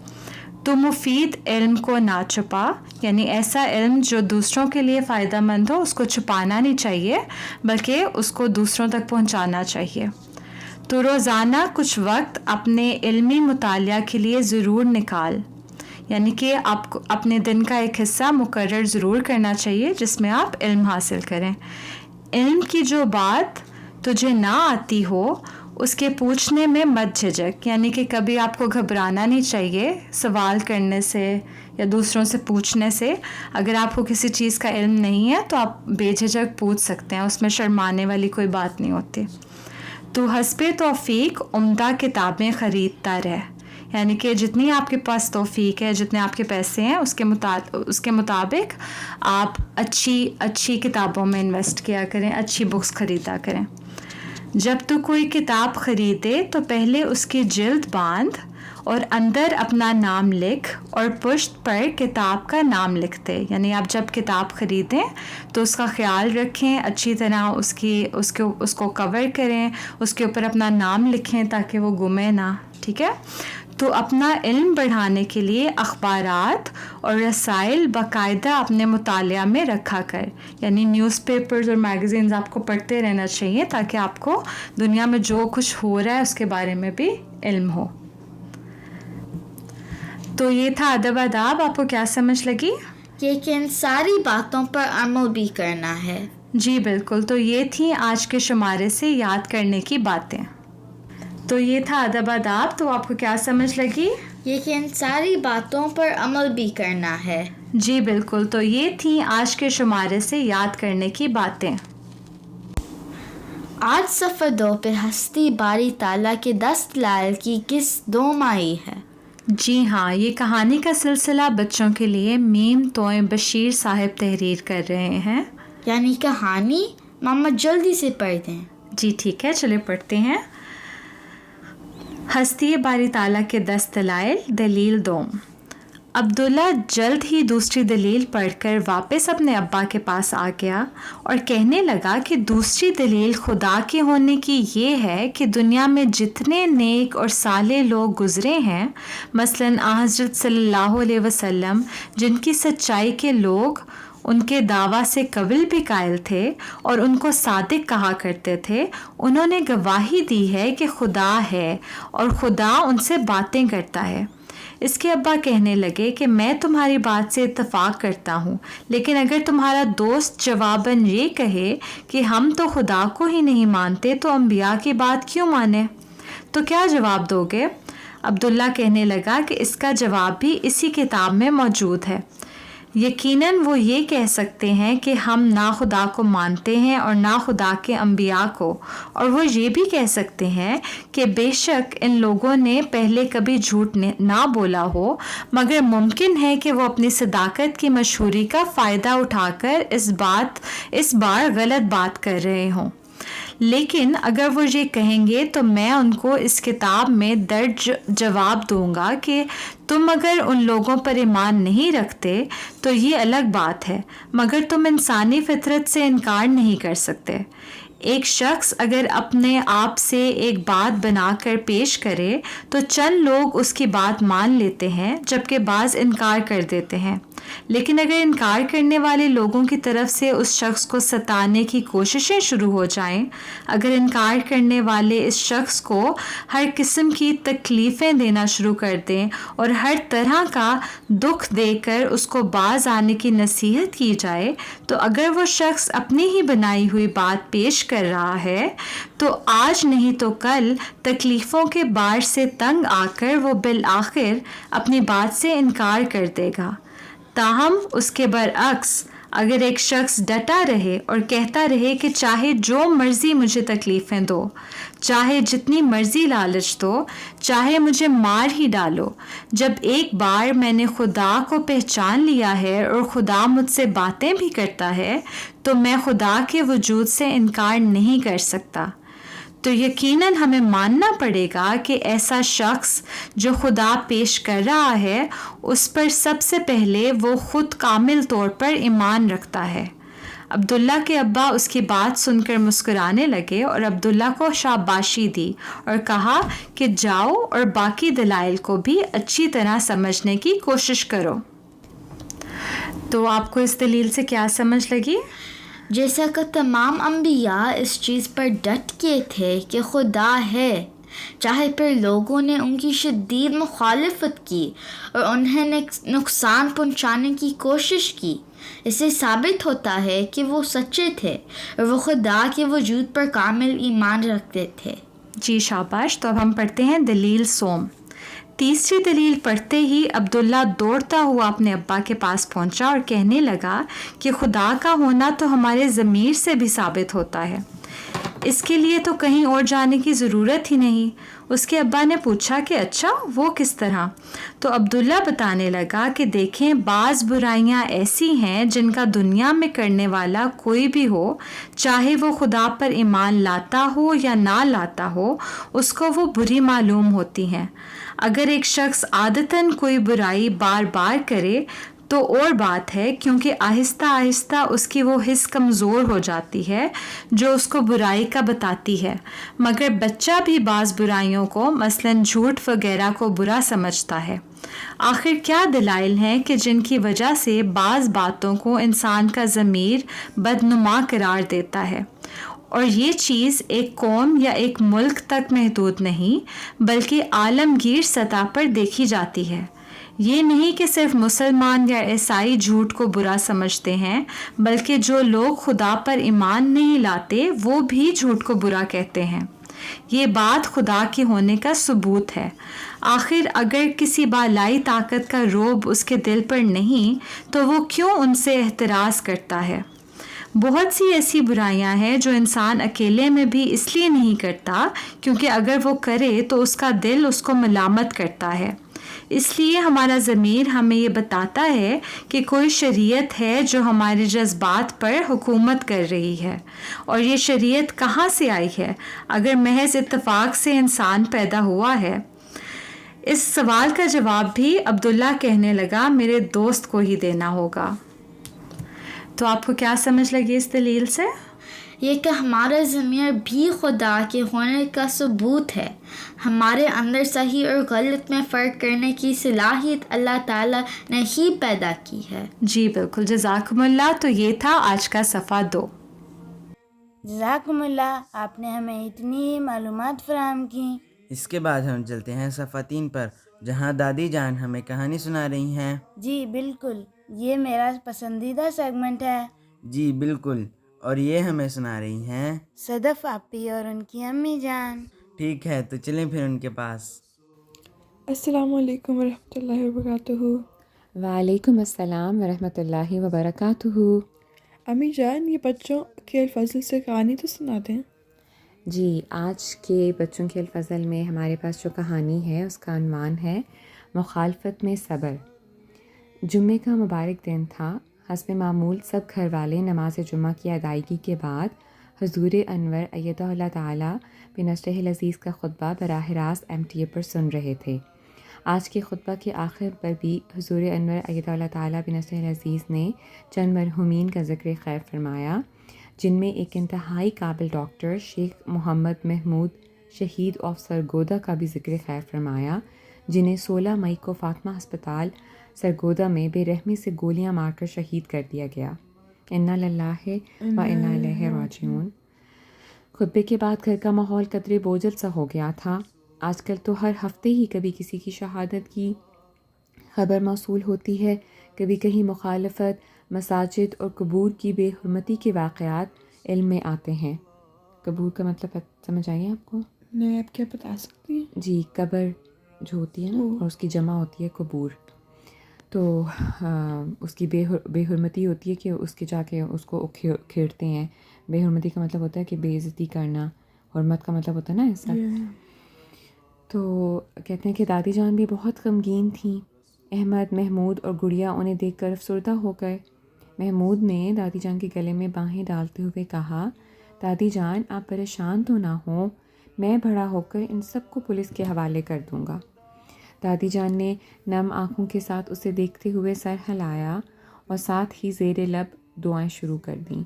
تو مفید علم کو نہ چھپا، یعنی ایسا علم جو دوسروں کے لیے فائدہ مند ہو اس کو چھپانا نہیں چاہیے، بلکہ اس کو دوسروں تک پہنچانا چاہیے۔ تو روزانہ کچھ وقت اپنے علمی مطالعہ کے لیے ضرور نکال، یعنی کہ آپ کو اپنے دن کا ایک حصہ مقرر ضرور کرنا چاہیے جس میں آپ علم حاصل کریں۔ علم کی جو بات تجھے نہ آتی ہو اس کے پوچھنے میں مت جھجک، یعنی کہ کبھی آپ کو گھبرانا نہیں چاہیے سوال کرنے سے یا دوسروں سے پوچھنے سے۔ اگر آپ کو کسی چیز کا علم نہیں ہے تو آپ بے جھجک پوچھ سکتے ہیں، اس میں شرمانے والی کوئی بات نہیں ہوتی۔ تو حسب توفیق عمدہ کتابیں خریدتا رہ، یعنی کہ جتنی آپ کے پاس توفیق ہے، جتنے آپ کے پیسے ہیں، اس کے مطابق آپ اچھی کتابوں میں انویسٹ کیا کریں، اچھی بکس خریدا کریں۔ جب تو کوئی کتاب خریدے تو پہلے اس کی جلد باندھ اور اندر اپنا نام لکھ اور پشت پر کتاب کا نام لکھ دے، یعنی آپ جب کتاب خریدیں تو اس کا خیال رکھیں، اچھی طرح اس کو کور کریں، اس کے اوپر اپنا نام لکھیں تاکہ وہ گمے نہ، ٹھیک ہے۔ تو اپنا علم بڑھانے کے لیے اخبارات اور رسائل باقاعدہ اپنے مطالعہ میں رکھا کر، یعنی نیوز پیپرز اور میگزینز آپ کو پڑھتے رہنا چاہیے تاکہ آپ کو دنیا میں جو کچھ ہو رہا ہے اس کے بارے میں بھی علم ہو۔ تو یہ تھا ادب آداب، آپ کو کیا سمجھ لگی؟ یہ کہ ان ساری باتوں پر عمل بھی کرنا ہے۔ جی بالکل، تو یہ تھیں آج کے شمارے سے یاد کرنے کی باتیں۔ تو یہ تھا ادب آداب، تو آپ کو کیا سمجھ لگی؟ یہ کہ ان ساری باتوں پر عمل بھی کرنا ہے۔ جی بالکل، تو یہ تھیں آج کے شمارے سے یاد کرنے کی باتیں۔ آج صفحہ 2 پہ ہستی باری تعالیٰ کے 10 دلائل کی قسط 2 آئی ہے۔ جی ہاں، یہ کہانی کا سلسلہ بچوں کے لیے میم توئے بشیر صاحب تحریر کر رہے ہیں۔ یعنی کہانی ماما جلدی سے پڑھ دیں۔ جی ٹھیک ہے، چلے پڑھتے ہیں۔ ہستی باری تعالیٰ کے 10 دلائل، دلیل 2۔ عبداللہ جلد ہی دوسری دلیل پڑھ کر واپس اپنے ابا کے پاس آ گیا اور کہنے لگا کہ دوسری دلیل خدا کے ہونے کی یہ ہے کہ دنیا میں جتنے نیک اور صالح لوگ گزرے ہیں، مثلاً حضرت صلی اللہ علیہ وسلم، جن کی سچائی کے لوگ ان کے دعویٰ سے قبل بھی قائل تھے اور ان کو صادق کہا کرتے تھے، انہوں نے گواہی دی ہے کہ خدا ہے اور خدا ان سے باتیں کرتا ہے۔ اس کے ابا کہنے لگے کہ میں تمہاری بات سے اتفاق کرتا ہوں، لیکن اگر تمہارا دوست جواباً یہ کہے کہ ہم تو خدا کو ہی نہیں مانتے تو انبیاء کی بات کیوں مانیں، تو کیا جواب دو گے؟ عبداللہ کہنے لگا کہ اس کا جواب بھی اسی کتاب میں موجود ہے۔ یقیناً وہ یہ کہہ سکتے ہیں کہ ہم نہ خدا کو مانتے ہیں اور نہ خدا کے انبیاء کو، اور وہ یہ بھی کہہ سکتے ہیں کہ بے شک ان لوگوں نے پہلے کبھی جھوٹ نہ بولا ہو، مگر ممکن ہے کہ وہ اپنی صداقت کی مشہوری کا فائدہ اٹھا کر اس بار غلط بات کر رہے ہوں۔ لیکن اگر وہ یہ کہیں گے تو میں ان کو اس کتاب میں درج جواب دوں گا کہ تم اگر ان لوگوں پر ایمان نہیں رکھتے تو یہ الگ بات ہے، مگر تم انسانی فطرت سے انکار نہیں کر سکتے۔ ایک شخص اگر اپنے آپ سے ایک بات بنا کر پیش کرے تو چند لوگ اس کی بات مان لیتے ہیں جبکہ بعض انکار کر دیتے ہیں، لیکن اگر انکار کرنے والے لوگوں کی طرف سے اس شخص کو ستانے کی کوششیں شروع ہو جائیں، اگر انکار کرنے والے اس شخص کو ہر قسم کی تکلیفیں دینا شروع کر دیں اور ہر طرح کا دکھ دے کر اس کو باز آنے کی نصیحت کی جائے، تو اگر وہ شخص اپنی ہی بنائی ہوئی بات پیش کر رہا ہے تو آج نہیں تو کل تکلیفوں کے بار سے تنگ آ کر وہ بالآخر اپنی بات سے انکار کر دے گا۔ تاہم اس کے برعکس اگر ایک شخص ڈٹا رہے اور کہتا رہے کہ چاہے جو مرضی مجھے تکلیفیں دو، چاہے جتنی مرضی لالچ دو، چاہے مجھے مار ہی ڈالو، جب ایک بار میں نے خدا کو پہچان لیا ہے اور خدا مجھ سے باتیں بھی کرتا ہے تو میں خدا کے وجود سے انکار نہیں کر سکتا، تو یقیناً ہمیں ماننا پڑے گا کہ ایسا شخص جو خدا پیش کر رہا ہے اس پر سب سے پہلے وہ خود کامل طور پر ایمان رکھتا ہے۔ عبداللہ کے ابا اس کی بات سن کر مسکرانے لگے اور عبداللہ کو شاباشی دی اور کہا کہ جاؤ اور باقی دلائل کو بھی اچھی طرح سمجھنے کی کوشش کرو۔ تو آپ کو اس دلیل سے کیا سمجھ لگی؟ جیسا کہ تمام انبیاء اس چیز پر ڈٹ کے تھے کہ خدا ہے، چاہے پھر لوگوں نے ان کی شدید مخالفت کی اور انہیں نقصان پہنچانے کی کوشش کی، اس سے ثابت ہوتا ہے کہ وہ سچے تھے اور وہ خدا کے وجود پر کامل ایمان رکھتے تھے۔ جی شاباش۔ تو اب ہم پڑھتے ہیں دلیل سوم۔ تیسری دلیل پڑھتے ہی عبداللہ دوڑتا ہوا اپنے ابا کے پاس پہنچا اور کہنے لگا کہ خدا کا ہونا تو ہمارے ضمیر سے بھی ثابت ہوتا ہے، اس کے لیے تو کہیں اور جانے کی ضرورت ہی نہیں۔ اس کے ابا نے پوچھا کہ اچھا وہ کس طرح؟ تو عبداللہ بتانے لگا کہ دیکھیں، بعض برائیاں ایسی ہیں جن کا دنیا میں کرنے والا کوئی بھی ہو، چاہے وہ خدا پر ایمان لاتا ہو یا نہ لاتا ہو، اس کو وہ بری معلوم ہوتی ہیں۔ اگر ایک شخص عادتاً کوئی برائی بار بار کرے تو اور بات ہے، کیونکہ آہستہ آہستہ اس کی وہ حس کمزور ہو جاتی ہے جو اس کو برائی کا بتاتی ہے، مگر بچہ بھی بعض برائیوں کو مثلاً جھوٹ وغیرہ کو برا سمجھتا ہے۔ آخر کیا دلائل ہیں کہ جن کی وجہ سے بعض باتوں کو انسان کا ضمیر بدنما قرار دیتا ہے، اور یہ چیز ایک قوم یا ایک ملک تک محدود نہیں بلکہ عالمگیر سطح پر دیکھی جاتی ہے۔ یہ نہیں کہ صرف مسلمان یا عیسائی جھوٹ کو برا سمجھتے ہیں، بلکہ جو لوگ خدا پر ایمان نہیں لاتے وہ بھی جھوٹ کو برا کہتے ہیں۔ یہ بات خدا کے ہونے کا ثبوت ہے۔ آخر اگر کسی بالائی طاقت کا رعب اس کے دل پر نہیں تو وہ کیوں ان سے احتراز کرتا ہے؟ بہت سی ایسی برائیاں ہیں جو انسان اکیلے میں بھی اس لیے نہیں کرتا کیونکہ اگر وہ کرے تو اس کا دل اس کو ملامت کرتا ہے۔ اس لیے ہمارا ضمیر ہمیں یہ بتاتا ہے کہ کوئی شریعت ہے جو ہمارے جذبات پر حکومت کر رہی ہے، اور یہ شریعت کہاں سے آئی ہے اگر محض اتفاق سے انسان پیدا ہوا ہے؟ اس سوال کا جواب بھی عبداللہ کہنے لگا میرے دوست کو ہی دینا ہوگا۔ تو آپ کو کیا سمجھ لگی اس دلیل سے؟ یہ کہ ہمارا ضمیر بھی خدا کے ہونے کا ثبوت ہے۔ ہمارے اندر صحیح اور غلط میں فرق کرنے کی صلاحیت اللہ تعالیٰ نے ہی پیدا کی ہے۔ جی بالکل، جزاکم اللہ۔ تو یہ تھا آج کا صفحہ 2۔ جزاکم اللہ، آپ نے ہمیں اتنی معلومات فراہم کی۔ اس کے بعد ہم چلتے ہیں صفحہ 3 پر، جہاں دادی جان ہمیں کہانی سنا رہی ہیں۔ جی بالکل، یہ میرا پسندیدہ سیگمنٹ ہے۔ جی بالکل، اور یہ ہمیں سنا رہی ہیں صدف آپی اور ان کی امی جان۔ ٹھیک ہے، تو چلیں پھر ان کے پاس۔ السلام علیکم ورحمۃ اللہ وبرکاتہ۔ وعلیکم السلام ورحمۃ اللہ وبرکاتہ۔ امی جان، یہ بچوں کے الفضل سے کہانی تو سناتے ہیں۔ جی، آج کے بچوں کے الفضل میں ہمارے پاس جو کہانی ہے اس کا عنوان ہے مخالفت میں صبر۔ جمعے کا مبارک دن تھا۔ حسب معمول سب گھر والے نماز جمعہ کی ادائیگی کے بعد حضور انور ایدہ اللہ تعالیٰ بنصرہ العزیز کا خطبہ براہ راست MTA پر سن رہے تھے۔ آج کے خطبہ کے آخر پر بھی حضور انور ایدہ اللہ تعالیٰ بنصرہ العزیز نے چند مرحومین کا ذکر خیر فرمایا، جن میں ایک انتہائی قابل ڈاکٹر شیخ محمد محمود شہید آف سرگودا کا بھی ذکر خیر فرمایا، جنہیں 16 مئی کو فاطمہ ہسپتال سرگودا میں بے رحمی سے گولیاں مار کر شہید کر دیا گیا۔ انا للہ و انا الیہ راجعون۔ خطبے کے بعد گھر کا ماحول قدرے بوجھل سا ہو گیا تھا۔ آج کل تو ہر ہفتے ہی کبھی کسی کی شہادت کی خبر موصول ہوتی ہے، کبھی کہیں مخالفت، مساجد اور قبور کی بے حرمتی کے واقعات علم میں آتے ہیں۔ قبور کا مطلب سمجھ آئیے آپ کو؟ نہیں، آپ کیا بتا سکتی ہیں؟ جی، قبر جو ہوتی ہے نا، اور اس کی جمع ہوتی ہے قبور، تو اس کی بے حرمتی ہوتی ہے کہ اس کے جا کے اس کو کھیڑتے ہیں۔ بے حرمتی کا مطلب ہوتا ہے کہ بے عزتی کرنا، حرمت کا مطلب ہوتا ہے نا ایسا۔ تو کہتے ہیں کہ دادی جان بھی بہت غمگین تھیں۔ احمد، محمود اور گڑیا انہیں دیکھ کر افسردہ ہو گئے۔ محمود نے دادی جان کے گلے میں باہیں ڈالتے ہوئے کہا، دادی جان آپ پریشان تو نہ ہوں، میں بڑا ہو کر ان سب کو پولیس کے حوالے کر دوں گا۔ دادی جان نے نم آنکھوں کے ساتھ اسے دیکھتے ہوئے سر ہلایا اور ساتھ ہی زیر لب دعائیں شروع کر دیں.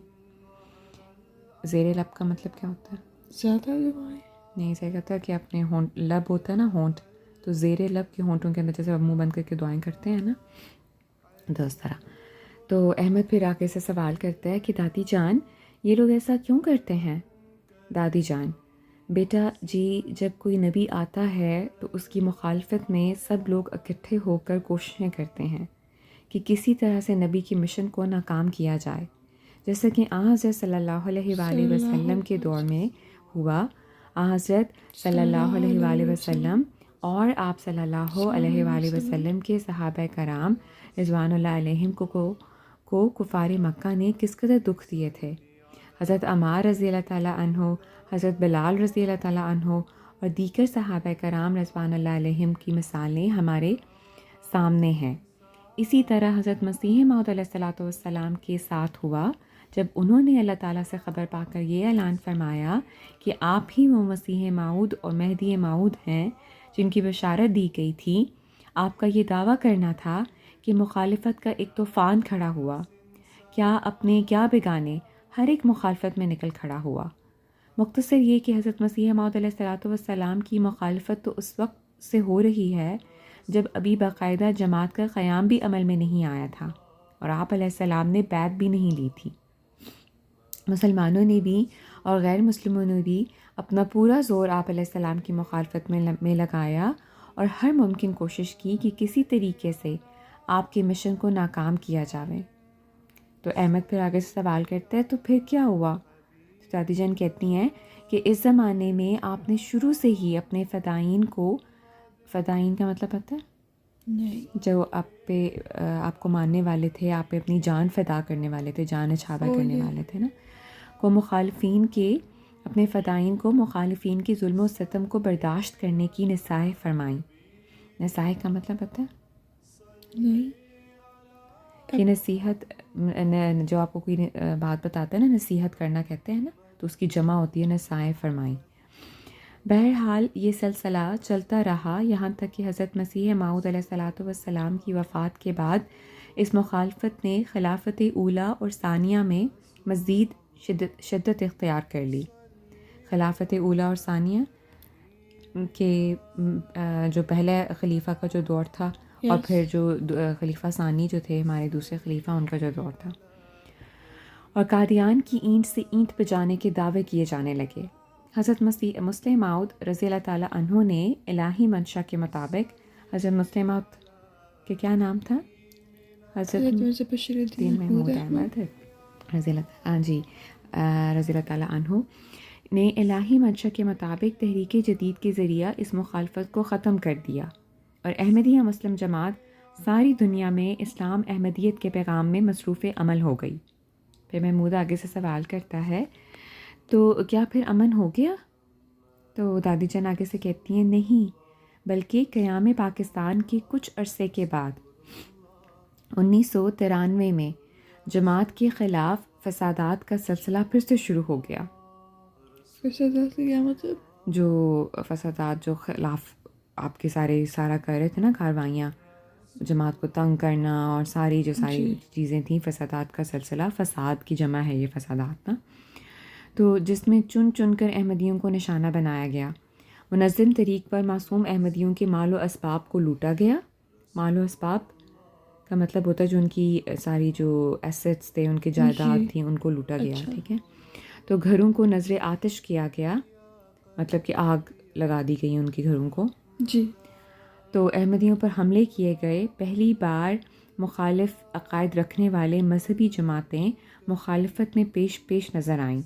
زیر لب کا مطلب کیا ہوتا ہے؟ زیادہ دعائیں نہیں، ایسا کہتا ہے کہ اپنے ہونٹ، لب ہوتا ہے نا ہونٹ، تو زیر لب کے ہونٹوں کے اندر جیسے منہ بند کر کے دعائیں کرتے ہیں نا، تو اس طرح. تو احمد پھر آگے سے سوال کرتا ہے کہ دادی جان یہ لوگ ایسا کیوں کرتے ہیں؟ دادی جان: بیٹا جی، جب کوئی نبی آتا ہے تو اس کی مخالفت میں سب لوگ اکٹھے ہو کر کوششیں کرتے ہیں کہ کسی طرح سے نبی کی مشن کو ناکام کیا جائے، جیسا کہ حضرت صلی اللہ علیہ وآلہ وسلم کے دور میں ہوا. حضرت صلی اللہ علیہ وآلہ وسلم اور آپ صلی اللہ علیہ وآلہ وسلم کے صحابہ کرام رضوان اللہ علیہم کو کفار مکہ نے کس قدر دکھ دیے تھے. حضرت عمار رضی اللہ تعالیٰ عنہ، حضرت بلال رضی اللہ تعالیٰ عنہ اور دیگر صحابہ کرام رضوان اللہ علیہم کی مثالیں ہمارے سامنے ہیں. اسی طرح حضرت مسیح موعود علیہ الصلوۃ والسلام کے ساتھ ہوا جب انہوں نے اللہ تعالیٰ سے خبر پا کر یہ اعلان فرمایا کہ آپ ہی وہ مسیح موعود اور مہدی موعود ہیں جن کی بشارت دی گئی تھی. آپ کا یہ دعویٰ کرنا تھا کہ مخالفت کا ایک طوفان کھڑا ہوا، کیا اپنے کیا بگانے، ہر ایک مخالفت میں نکل کھڑا ہوا. مختصر یہ کہ حضرت مسیح موعود علیہ الصلوۃ والسلام کی مخالفت تو اس وقت سے ہو رہی ہے جب ابھی باقاعدہ جماعت کا قیام بھی عمل میں نہیں آیا تھا اور آپ علیہ السلام نے بیعت بھی نہیں لی تھی. مسلمانوں نے بھی اور غیر مسلموں نے بھی اپنا پورا زور آپ علیہ السلام کی مخالفت میں لگایا اور ہر ممکن کوشش کی کہ کسی طریقے سے آپ کے مشن کو ناکام کیا جاوے. تو احمد پھر آگے سے سوال کرتا ہے تو پھر کیا ہوا؟ تو دادی جان کہتی ہیں کہ اس زمانے میں آپ نے شروع سے ہی اپنے فدائین کو، فدائین کا مطلب پتہ ہے؟ نہیں. جو آپ کو ماننے والے تھے، آپ پہ اپنی جان فدا کرنے والے تھے، جان نچھاور کرنے والے تھے نا، کو مخالفین کے، اپنے فدائین کو مخالفین کی ظلم و ستم کو برداشت کرنے کی نصیحت فرمائیں. نصیحت کا مطلب پتہ ہے؟ نہیں. کہ نصیحت، جو آپ کو کوئی بات بتاتا ہے نا، نصیحت کرنا کہتے ہیں نا، تو اس کی جمع ہوتی ہے نصیحت فرمائیں. بہرحال یہ سلسلہ چلتا رہا یہاں تک کہ حضرت مسیح موعود علیہ الصلوۃ والسلام کی وفات کے بعد اس مخالفت نے خلافت اولیٰ اور ثانیہ میں مزید شدت اختیار کر لی. خلافت اولیٰ اور ثانیہ کے جو پہلے خلیفہ کا جو دور تھا اور پھر جو خلیفہ ثانی جو تھے ہمارے دوسرے خلیفہ، ان کا جو دور تھا، اور قادیان کی اینٹ سے اینٹ بجانے کے دعوے کیے جانے لگے. حضرت مسلم موعود رضی اللہ تعالیٰ عنہ نے الہی منشا کے مطابق، حضرت مسلم موعود کے کیا نام تھا؟ حضرت بشیر الدین محمود احمد رضی اللہ تعالیٰ عنہ نے الہی منشا کے مطابق تحریک جدید کے ذریعہ اس مخالفت کو ختم کر دیا اور احمدیہ مسلم جماعت ساری دنیا میں اسلام احمدیت کے پیغام میں مصروف عمل ہو گئی. پھر محمود آگے سے سوال کرتا ہے تو کیا پھر امن ہو گیا؟ تو دادی جان آگے سے کہتی ہیں نہیں، بلکہ قیام پاکستان کے کچھ عرصے کے بعد 1993 میں جماعت کے خلاف فسادات کا سلسلہ پھر سے شروع ہو گیا. فسادات سے کیا مطلب؟ جو فسادات جو خلاف آپ کے سارا کر رہے تھے نا، کاروائیاں، جماعت کو تنگ کرنا اور ساری چیزیں تھیں، فسادات کا سلسلہ، فساد کی جمع ہے یہ فسادات نا، تو جس میں چن چن کر احمدیوں کو نشانہ بنایا گیا. منظم طریق پر معصوم احمدیوں کے مال و اسباب کو لوٹا گیا. مال و اسباب کا مطلب ہوتا ہے جو ان کی ساری جو ایسٹس تھے، ان کی جائیداد تھیں، ان کو لوٹا گیا. ٹھیک ہے. تو گھروں کو نظر آتش کیا گیا، مطلب کہ آگ لگا دی گئی ان کے گھروں کو. جی. تو احمدیوں پر حملے کیے گئے. پہلی بار مخالف عقائد رکھنے والے مذہبی جماعتیں مخالفت میں پیش نظر آئیں.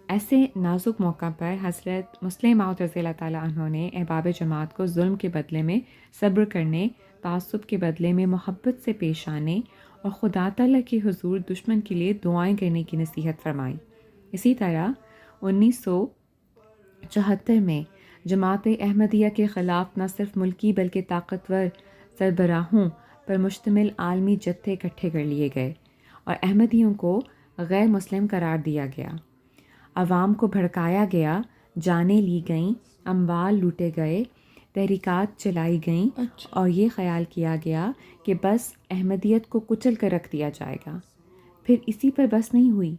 ایسے نازک موقع پر حضرت مسلم موعود رضی اللہ تعالیٰ عنہ نے احباب جماعت کو ظلم کے بدلے میں صبر کرنے، تعصب کے بدلے میں محبت سے پیش آنے اور خدا تعالیٰ کے حضور دشمن کے لیے دعائیں کرنے کی نصیحت فرمائی. اسی طرح 1974 میں جماعت احمدیہ کے خلاف نہ صرف ملکی بلکہ طاقتور سربراہوں پر مشتمل عالمی جتھے اکٹھے کر لیے گئے اور احمدیوں کو غیر مسلم قرار دیا گیا. عوام کو بھڑکایا گیا، جانیں لی گئیں، اموال لوٹے گئے، تحریکات چلائی گئیں اور یہ خیال کیا گیا کہ بس احمدیت کو کچل کر رکھ دیا جائے گا. پھر اسی پر بس نہیں ہوئی،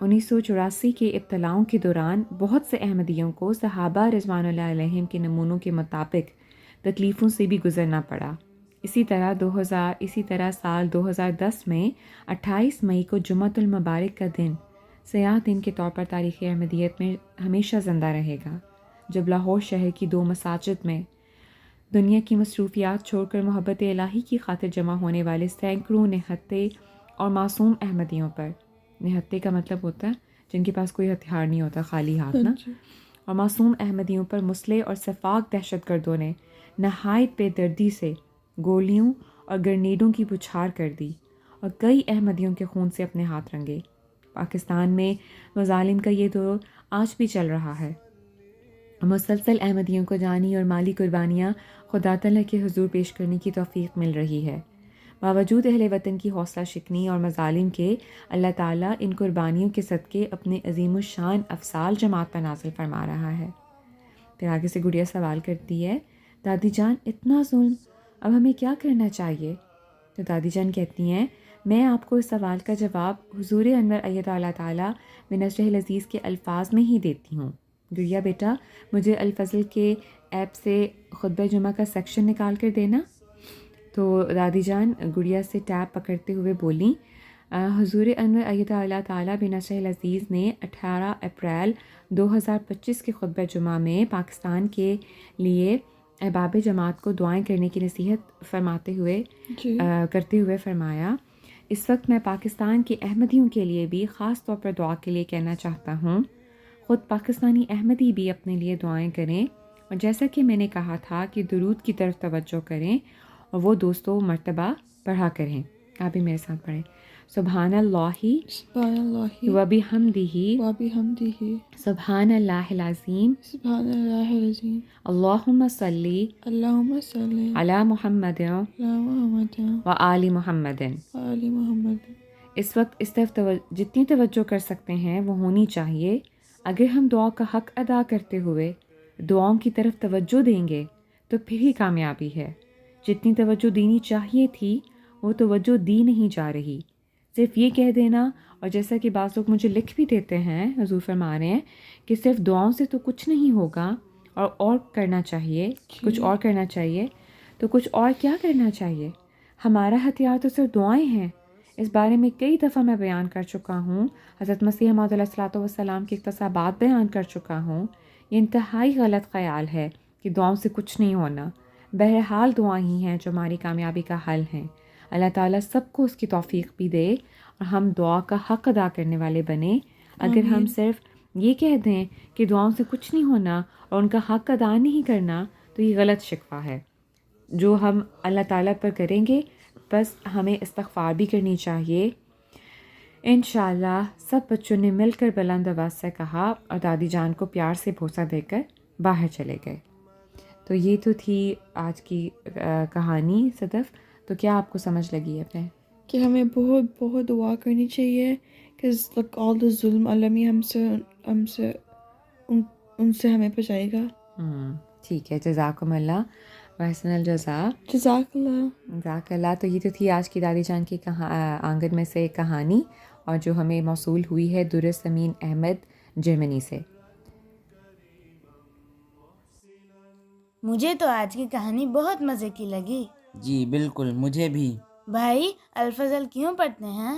1984 کے ابتلاؤں کے دوران بہت سے احمدیوں کو صحابہ رضوان اللہ علیہم کے نمونوں کے مطابق تکلیفوں سے بھی گزرنا پڑا۔ اسی طرح سال 2010 میں 28 مئی کو جمعۃ المبارک کا دن سیاہ دن کے طور پر تاریخ احمدیت میں ہمیشہ زندہ رہے گا، جب لاہور شہر کی 2 مساجد میں دنیا کی مصروفیات چھوڑ کر محبت الہی کی خاطر جمع ہونے والے سینکڑوں نہتے اور معصوم احمدیوں پر، نہتے کا مطلب ہوتا ہے جن کے پاس کوئی ہتھیار نہیں ہوتا، خالی ہاتھ نا، اور معصوم احمدیوں پر مسلح اور سفاک دہشت گردوں نے نہایت بے دردی سے گولیوں اور گرنیڈوں کی بچھار کر دی اور کئی احمدیوں کے خون سے اپنے ہاتھ رنگے۔ پاکستان میں مظالم کا یہ دور آج بھی چل رہا ہے۔ مسلسل احمدیوں کو جانی اور مالی قربانیاں خدا تعالیٰ کے حضور پیش کرنے کی توفیق مل رہی ہے۔ باوجود اہل وطن کی حوصلہ شکنی اور مظالم کے، اللہ تعالیٰ ان قربانیوں کے صدقے اپنے عظیم الشان افضال جماعت پر نازل فرما رہا ہے۔ پھر آگے سے گڑیا سوال کرتی ہے، دادی جان اتنا ظلم، اب ہمیں کیا کرنا چاہیے؟ تو دادی جان کہتی ہیں، میں آپ کو اس سوال کا جواب حضور انور ایدہ اللہ تعالیٰ بنصرہ العزیز کے الفاظ میں ہی دیتی ہوں۔ گڑیا بیٹا، مجھے الفضل کے ایپ سے خطبہ جمعہ کا سیکشن نکال کر دینا۔ تو دادی جان گڑیا سے ٹیب پکڑتے ہوئے بولیں، حضور انور ایدہ اللہ تعالیٰ بنصرہ العزیز نے 18 اپریل 2025 کے خطبہ جمعہ میں پاکستان کے لیے احباب جماعت کو دعائیں کرنے کی نصیحت کرتے ہوئے فرمایا، اس وقت میں پاکستان کے احمدیوں کے لیے بھی خاص طور پر دعا کے لیے کہنا چاہتا ہوں، خود پاکستانی احمدی بھی اپنے لیے دعائیں کریں، اور جیسا کہ میں نے کہا تھا کہ درود کی طرف توجہ کریں اور وہ دوستوں مرتبہ پڑھا کریں۔ آپ بھی میرے ساتھ پڑھیں، سبحان اللہ و بحمدہ سبحان اللہ العظیم اللہم صلی علی محمد و آل محمد۔ اس وقت اس طرف جتنی توجہ کر سکتے ہیں وہ ہونی چاہیے۔ اگر ہم دعا کا حق ادا کرتے ہوئے دعاؤں کی طرف توجہ دیں گے تو پھر ہی کامیابی ہے۔ جتنی توجہ دینی چاہیے تھی وہ توجہ دی نہیں جا رہی، صرف یہ کہہ دینا، اور جیسا کہ بعض لوگ مجھے لکھ بھی دیتے ہیں، حضور فرما رہے ہیں کہ صرف دعاؤں سے تو کچھ نہیں ہوگا، اور کرنا چاہیے، کچھ اور کرنا چاہیے۔ تو کچھ اور کیا کرنا چاہیے؟ ہمارا ہتھیار تو صرف دعائیں ہیں۔ اس بارے میں کئی دفعہ میں بیان کر چکا ہوں، حضرت مسیح موعود علیہ الصلوۃ والسلام کے اقتصابات بیان کر چکا ہوں۔ یہ انتہائی غلط خیال ہے کہ دعاؤں سے کچھ نہیں ہونا۔ بہرحال دعائیں ہی ہیں جو ہماری کامیابی کا حل ہیں۔ اللہ تعالیٰ سب کو اس کی توفیق بھی دے اور ہم دعا کا حق ادا کرنے والے بنیں۔ اگر ہم صرف یہ کہہ دیں کہ دعاؤں سے کچھ نہیں ہونا اور ان کا حق ادا نہیں کرنا تو یہ غلط شکوہ ہے جو ہم اللہ تعالیٰ پر کریں گے۔ بس ہمیں استغفار بھی کرنی چاہیے۔ انشاءاللہ سب بچوں نے مل کر بلند آواز سے کہا اور دادی جان کو پیار سے بوسہ دے کر باہر چلے گئے۔ تو یہ تو تھی آج کی کہانی صدف۔ تو کیا آپ کو سمجھ لگی ہے پھر؟ کہ ہمیں بہت بہت دعا کرنی چاہیے کہ all the ظلم عالمی ان سے ہمیں بچائے گا۔ ٹھیک ہے، جزاکم اللہ وحسن الجزا۔ جزاک اللہ۔ جزاک اللہ۔ تو یہ تو تھی آج کی دادی جان کی آنگن میں سے ایک کہانی، اور جو ہمیں موصول ہوئی ہے درسمین احمد جرمنی سے۔ مجھے تو آج کی کہانی بہت مزے کی لگی۔ جی بالکل، مجھے بھی۔ بھائی الفضل کیوں پڑھتے ہیں؟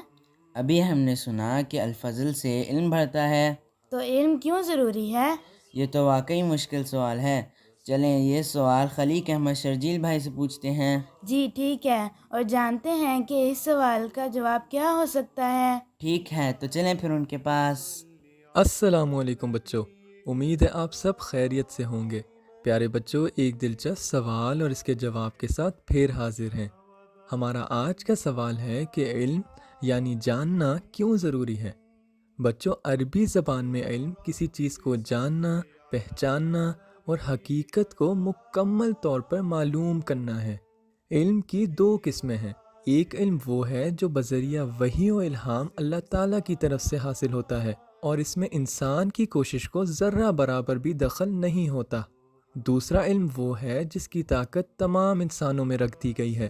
ابھی ہم نے سنا کہ الفضل سے علم بڑھتا ہے۔ تو علم کیوں ضروری ہے؟ یہ تو واقعی مشکل سوال ہے۔ چلیں یہ سوال خلیق احمد شرجیل بھائی سے پوچھتے ہیں۔ جی ٹھیک ہے، اور جانتے ہیں کہ اس سوال کا جواب کیا ہو سکتا ہے؟ ٹھیک ہے، تو چلیں پھر ان کے پاس۔ السلام علیکم بچوں، امید ہے آپ سب خیریت سے ہوں گے۔ پیارے بچوں، ایک دلچسپ سوال اور اس کے جواب کے ساتھ پھر حاضر ہیں۔ ہمارا آج کا سوال ہے کہ علم یعنی جاننا کیوں ضروری ہے؟ بچوں، عربی زبان میں علم کسی چیز کو جاننا، پہچاننا اور حقیقت کو مکمل طور پر معلوم کرنا ہے۔ علم کی 2 قسمیں ہیں۔ ایک علم وہ ہے جو بذریعہ وحی و الہام اللہ تعالیٰ کی طرف سے حاصل ہوتا ہے، اور اس میں انسان کی کوشش کو ذرہ برابر بھی دخل نہیں ہوتا۔ دوسرا علم وہ ہے جس کی طاقت تمام انسانوں میں رکھ دی گئی ہے،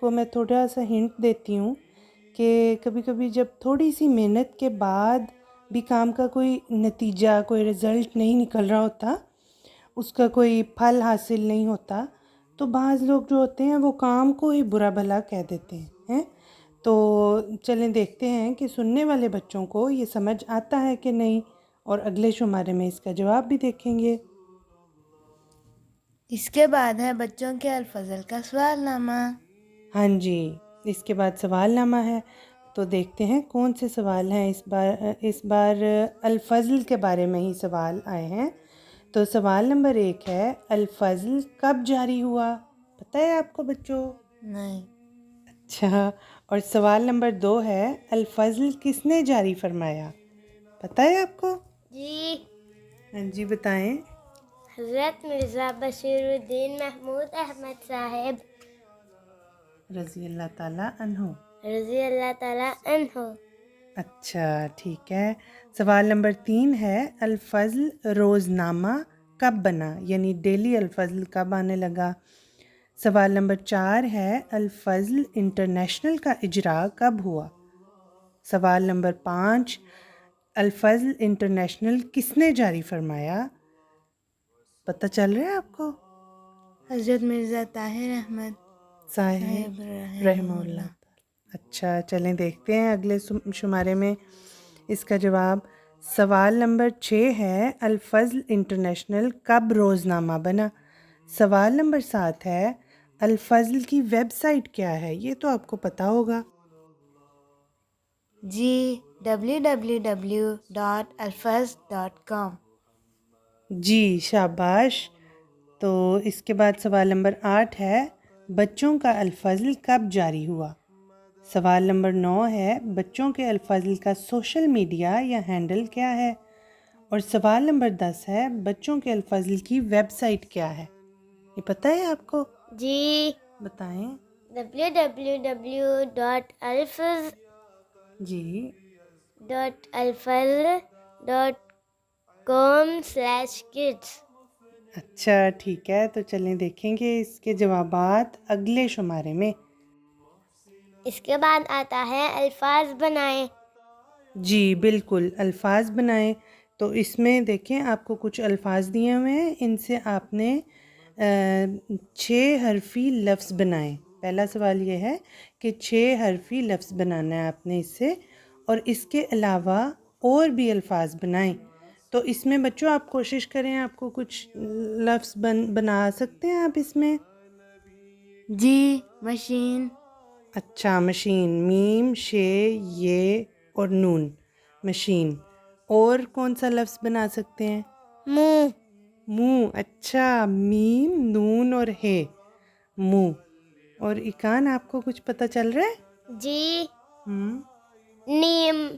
کو میں تھوڑا سا ہنٹ دیتی ہوں کہ کبھی کبھی جب تھوڑی سی محنت کے بعد بھی کام کا کوئی نتیجہ، کوئی رزلٹ نہیں نکل رہا ہوتا، اس کا کوئی پھل حاصل نہیں ہوتا، تو بعض لوگ جو ہوتے ہیں وہ کام کو ہی برا بھلا کہہ دیتے ہیں۔ تو چلیں دیکھتے ہیں کہ سننے والے بچوں کو یہ سمجھ آتا ہے کہ نہیں، اور اگلے شمارے میں اس کا جواب بھی دیکھیں گے۔ اس کے بعد ہے بچوں کے الفضل کا سوال نامہ۔ ہاں جی، اس کے بعد سوال نامہ ہے، تو دیکھتے ہیں کون سے سوال ہیں۔ اس بار الفضل کے بارے میں ہی سوال آئے ہیں۔ تو سوال نمبر 1 ہے، الفضل کب جاری ہوا؟ پتہ ہے آپ کو بچوں؟ نہیں۔ اچھا، اور سوال نمبر 2 ہے، الفضل کس نے جاری فرمایا؟ پتہ ہے آپ کو؟ جی، ہاں جی بتائیں۔ حضرت مرزا بشیر الدین محمود احمد صاحب رضی اللہ تعالیٰ عنہ۔ رضی اللہ تعالیٰ عنہ۔ اچھا ٹھیک ہے۔ سوال نمبر 3 ہے، الفضل روزنامہ کب بنا؟ یعنی ڈیلی الفضل کب آنے لگا؟ سوال نمبر 4 ہے، الفضل انٹرنیشنل کا اجراء کب ہوا؟ سوال نمبر 5، الفضل انٹرنیشنل کس نے جاری فرمایا؟ پتہ چل رہا ہے آپ کو؟ حضرت مرزا طاہر احمد صاحب رحمہ اللہ۔ اچھا چلیں دیکھتے ہیں اگلے شمارے میں اس کا جواب۔ سوال نمبر 6 ہے، الفضل انٹرنیشنل کب روزنامہ بنا؟ سوال نمبر 7 ہے، الفضل کی ویب سائٹ کیا ہے؟ یہ تو آپ کو پتہ ہوگا۔ جی، www.alfaz.com۔ جی شاباش۔ تو اس کے بعد سوال نمبر 8 ہے، بچوں کا الفضل کب جاری ہوا؟ سوال نمبر 9 ہے، بچوں کے الفضل کا سوشل میڈیا یا ہینڈل کیا ہے؟ اور سوال نمبر 10 ہے، بچوں کے الفضل کی ویب سائٹ کیا ہے؟ یہ پتہ ہے آپ کو؟ جی، بتائیں۔ www.alfaz.com/kids۔ اچھا ٹھیک ہے، تو چلیں دیکھیں گے اس کے جوابات اگلے شمارے میں۔ اس کے بعد آتا ہے الفاظ بنائیں۔ جی بالکل، الفاظ بنائیں۔ تو اس میں دیکھیں آپ کو کچھ الفاظ دیے ہوئے ہیں، ان سے آپ نے 6 حرفی لفظ بنائیں۔ پہلا سوال یہ ہے کہ 6 حرفی لفظ بنانا ہے آپ نے اس سے، اور اس کے علاوہ اور بھی الفاظ بنائیں۔ تو اس میں بچوں آپ کوشش کریں، آپ کو کچھ لفظ بنا سکتے ہیں آپ اس میں؟ جی، مشین۔ اچھا مشین، میم شے یہ اور نون، مشین۔ اور کون سا لفظ بنا سکتے ہیں؟ منہ۔ منہ، اچھا، میم نون اور ہے، منہ۔ اور ایکان آپ کو کچھ پتہ چل رہا ہے؟ جی، نیم۔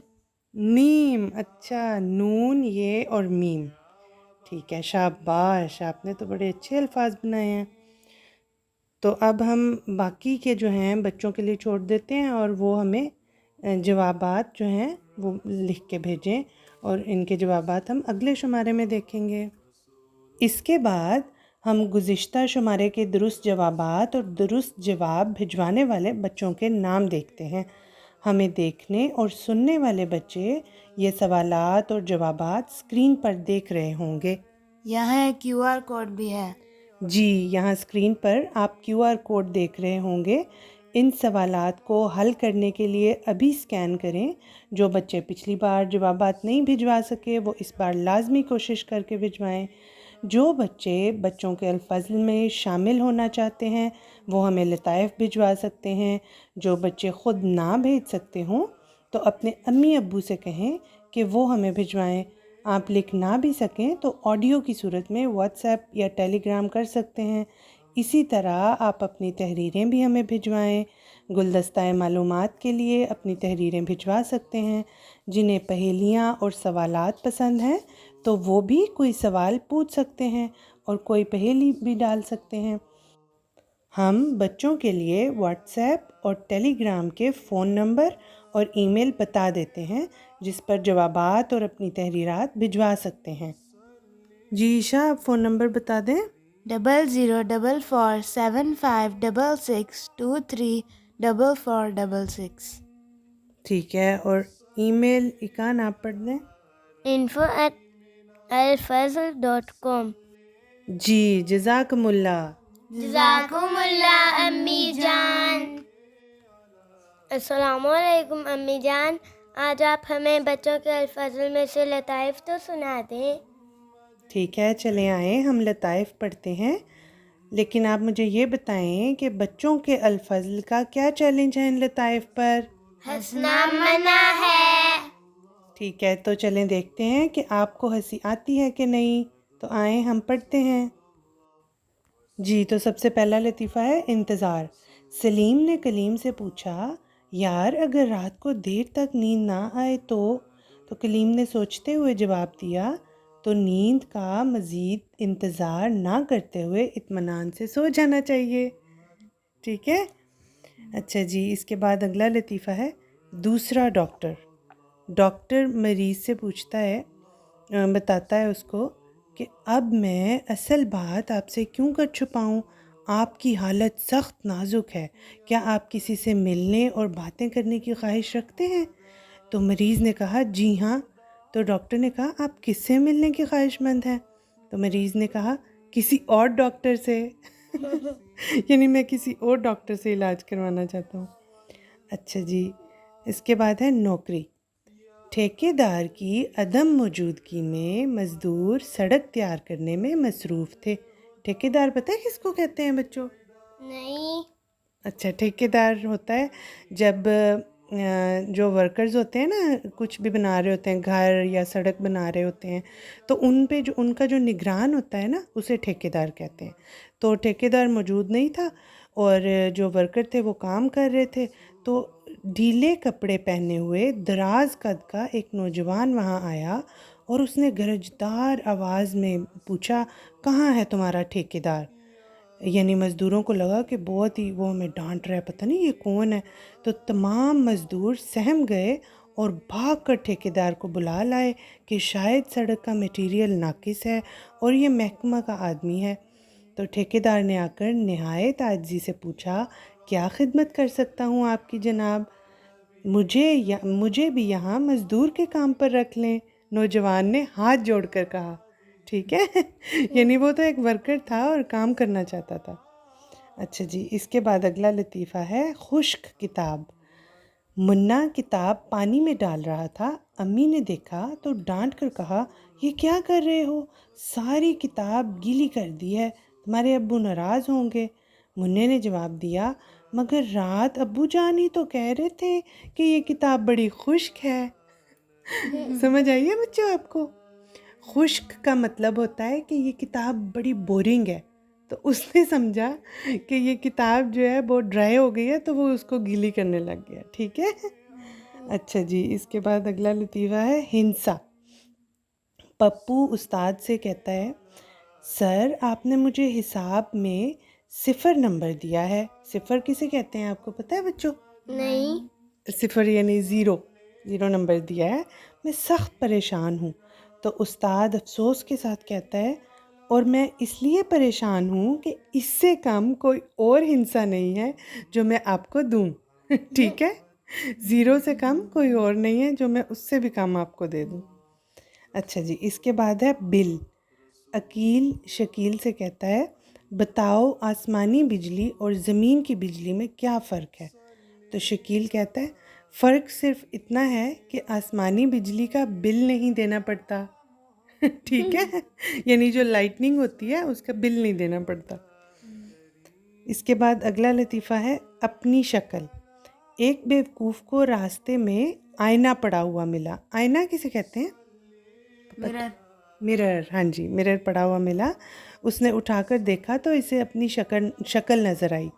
نیم، اچھا، نون یہ اور میم۔ ٹھیک ہے، شاباش، آپ نے تو بڑے اچھے الفاظ بنائے ہیں۔ تو اب ہم باقی کے جو ہیں بچوں کے لیے چھوڑ دیتے ہیں، اور وہ ہمیں جوابات جو ہیں وہ لکھ کے بھیجیں، اور ان کے جوابات ہم اگلے شمارے میں دیکھیں گے۔ اس کے بعد ہم گزشتہ شمارے کے درست جوابات اور درست جواب بھجوانے والے بچوں کے نام دیکھتے ہیں۔ ہمیں دیکھنے اور سننے والے بچے یہ سوالات اور جوابات اسکرین پر دیکھ رہے ہوں گے۔ یہاں ایک QR کوڈ بھی ہے۔ جی، یہاں اسکرین پر آپ QR کوڈ دیکھ رہے ہوں گے۔ ان سوالات کو حل کرنے کے لیے ابھی اسکین کریں۔ جو بچے پچھلی بار جوابات نہیں بھجوا سکے وہ اس بار لازمی کوشش کر کے بھجوائیں۔ جو بچے بچوں کے الفضل میں شامل ہونا چاہتے ہیں وہ ہمیں لطائف بھجوا سکتے ہیں۔ جو بچے خود نہ بھیج سکتے ہوں تو اپنے امی ابو سے کہیں کہ وہ ہمیں بھجوائیں۔ آپ لکھ نہ بھی سکیں تو آڈیو کی صورت میں واٹس ایپ یا ٹیلی گرام کر سکتے ہیں۔ اسی طرح آپ اپنی تحریریں بھی ہمیں بھجوائیں۔ گلدستہ معلومات کے لیے اپنی تحریریں بھجوا سکتے ہیں۔ جنہیں پہیلیاں اور سوالات پسند ہیں تو وہ بھی کوئی سوال پوچھ سکتے ہیں اور کوئی پہیلی بھی ڈال سکتے ہیں۔ ہم بچوں کے لیے واٹس ایپ اور ٹیلی گرام کے فون نمبر اور ای میل بتا دیتے ہیں جس پر جوابات اور اپنی تحریرات بھجوا سکتے ہیں۔ جی عشاء، آپ فون نمبر بتا دیں۔ 00447566234466. ٹھیک ہے، اور ای میل اکان آپ پڑھ دیں. info@alfazl.com. جی جزاکم اللہ. جزاکم اللہ امی جان. السلام علیکم امی جان، آج آپ ہمیں بچوں کے الفاظ میں سے لطائف تو سنا دیں. ٹھیک ہے، چلیں آئیں ہم لطائف پڑھتے ہیں، لیکن آپ مجھے یہ بتائیں کہ بچوں کے الفضل کا کیا چیلنج ہے ان لطائف پر؟ ہنسنا منع ہے. ٹھیک ہے، تو چلیں دیکھتے ہیں کہ آپ کو ہنسی آتی ہے کہ نہیں. تو آئیں ہم پڑھتے ہیں. جی تو سب سے پہلا لطیفہ ہے انتظار. سلیم نے کلیم سے پوچھا، یار اگر رات کو دیر تک نیند نہ آئے تو کلیم نے سوچتے ہوئے جواب دیا، تو نیند کا مزید انتظار نہ کرتے ہوئے اطمینان سے سو جانا چاہیے. ٹھیک ہے. اچھا جی، اس کے بعد اگلا لطیفہ ہے دوسرا ڈاکٹر. ڈاکٹر مریض سے پوچھتا ہے، بتاتا ہے اس کو کہ اب میں اصل بات آپ سے کیوں کر چھپاؤں، آپ کی حالت سخت نازک ہے، کیا آپ کسی سے ملنے اور باتیں کرنے کی خواہش رکھتے ہیں؟ تو مریض نے کہا جی ہاں. تو ڈاکٹر نے کہا آپ کس سے ملنے کی خواہش مند ہیں؟ تو مریض نے کہا کسی اور ڈاکٹر سے. یعنی میں کسی اور ڈاکٹر سے علاج کروانا چاہتا ہوں. اچھا جی، اس کے بعد ہے نوکری. ٹھیکیدار کی عدم موجودگی میں مزدور سڑک تیار کرنے میں مصروف تھے. ٹھیکیدار پتہ ہے کس کو کہتے ہیں بچوں؟ نہیں. اچھا، ٹھیکیدار ہوتا ہے جب جو ورکرز ہوتے ہیں نا، کچھ بھی بنا رہے ہوتے ہیں، گھر یا سڑک بنا رہے ہوتے ہیں، تو ان پہ جو ان کا جو نگران ہوتا ہے نا، اسے ٹھیکیدار کہتے ہیں. تو ٹھیکیدار موجود نہیں تھا اور جو ورکر تھے وہ کام کر رہے تھے. تو ڈھیلے کپڑے پہنے ہوئے دراز قد کا ایک نوجوان وہاں آیا اور اس نے گرجدار آواز میں پوچھا، کہاں ہے تمہارا ٹھیکیدار؟ یعنی مزدوروں کو لگا کہ بہت ہی وہ ہمیں ڈانٹ رہا ہے، پتہ نہیں یہ کون ہے. تو تمام مزدور سہم گئے اور بھاگ کر ٹھیکیدار کو بلا لائے کہ شاید سڑک کا میٹیریل ناقص ہے اور یہ محکمہ کا آدمی ہے. تو ٹھیکیدار نے آ کر نہایت عاجزی سے پوچھا، کیا خدمت کر سکتا ہوں آپ کی جناب؟ مجھے بھی یہاں مزدور کے کام پر رکھ لیں. نوجوان نے ہاتھ جوڑ کر کہا. ٹھیک ہے. یعنی وہ تو ایک ورکر تھا اور کام کرنا چاہتا تھا. اچھا جی، اس کے بعد اگلا لطیفہ ہے خشک کتاب. منا کتاب پانی میں ڈال رہا تھا. امی نے دیکھا تو ڈانٹ کر کہا، یہ کیا کر رہے ہو؟ ساری کتاب گیلی کر دی ہے، تمہارے ابو ناراض ہوں گے. منّے نے جواب دیا، مگر رات ابو جان ہی تو کہہ رہے تھے کہ یہ کتاب بڑی خشک ہے. سمجھ آئیے بچوں آپ کو؟ خشک کا مطلب ہوتا ہے کہ یہ کتاب بڑی بورنگ ہے. تو اس نے سمجھا کہ یہ کتاب جو ہے بہت ڈرائی ہو گئی ہے، تو وہ اس کو گیلی کرنے لگ گیا. ٹھیک ہے. اچھا جی، اس کے بعد اگلا لطیفہ ہے ہنسا. پپو استاد سے کہتا ہے، سر آپ نے مجھے حساب میں 0 نمبر دیا ہے. 0 کسے کہتے ہیں آپ کو پتہ ہے بچوں؟ نہیں. 0 یعنی 0 نمبر دیا ہے، میں سخت پریشان ہوں. تو استاد افسوس کے ساتھ کہتا ہے، اور میں اس لیے پریشان ہوں کہ اس سے کم کوئی اور ہنسا نہیں ہے جو میں آپ کو دوں. ٹھیک ہے. 0 سے کم کوئی اور نہیں ہے جو میں اس سے بھی کم آپ کو دے دوں. اچھا جی، اس کے بعد ہے بل. عقیل شکیل سے کہتا ہے، بتاؤ آسمانی بجلی اور زمین کی بجلی میں کیا فرق ہے؟ تو شکیل کہتا ہے، فرق صرف اتنا ہے کہ آسمانی بجلی کا بل نہیں دینا پڑتا. ٹھیک ہے. یعنی جو لائٹننگ ہوتی ہے اس کا بل نہیں دینا پڑتا. اس کے بعد اگلا لطیفہ ہے اپنی شکل. ایک بیوقوف کو راستے میں آئینہ پڑا ہوا ملا. آئینہ کسے کہتے ہیں؟ مرر. ہاں جی، مرر پڑا ہوا ملا. اس نے اٹھا کر دیکھا تو اسے اپنی شکل نظر آئی.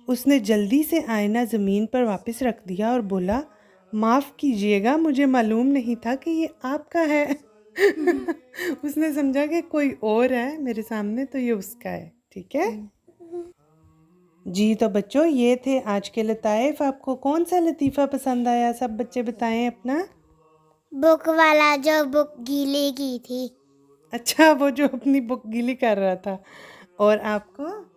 اس نے جلدی سے آئینہ زمین پر واپس رکھ دیا اور بولا، معاف کیجیے گا، مجھے معلوم نہیں تھا کہ یہ آپ کا ہے. اس نے سمجھا کہ کوئی اور ہے میرے سامنے تو یہ اس کا ہے. ٹھیک ہے جی. تو بچوں یہ تھے آج کے لطائف. آپ کو کون سا لطیفہ پسند آیا؟ سب بچے بتائیں اپنا. بک والا جو بک گیلی کی تھی. اچھا، وہ جو اپنی بک گیلی کر رہا تھا. اور آپ کو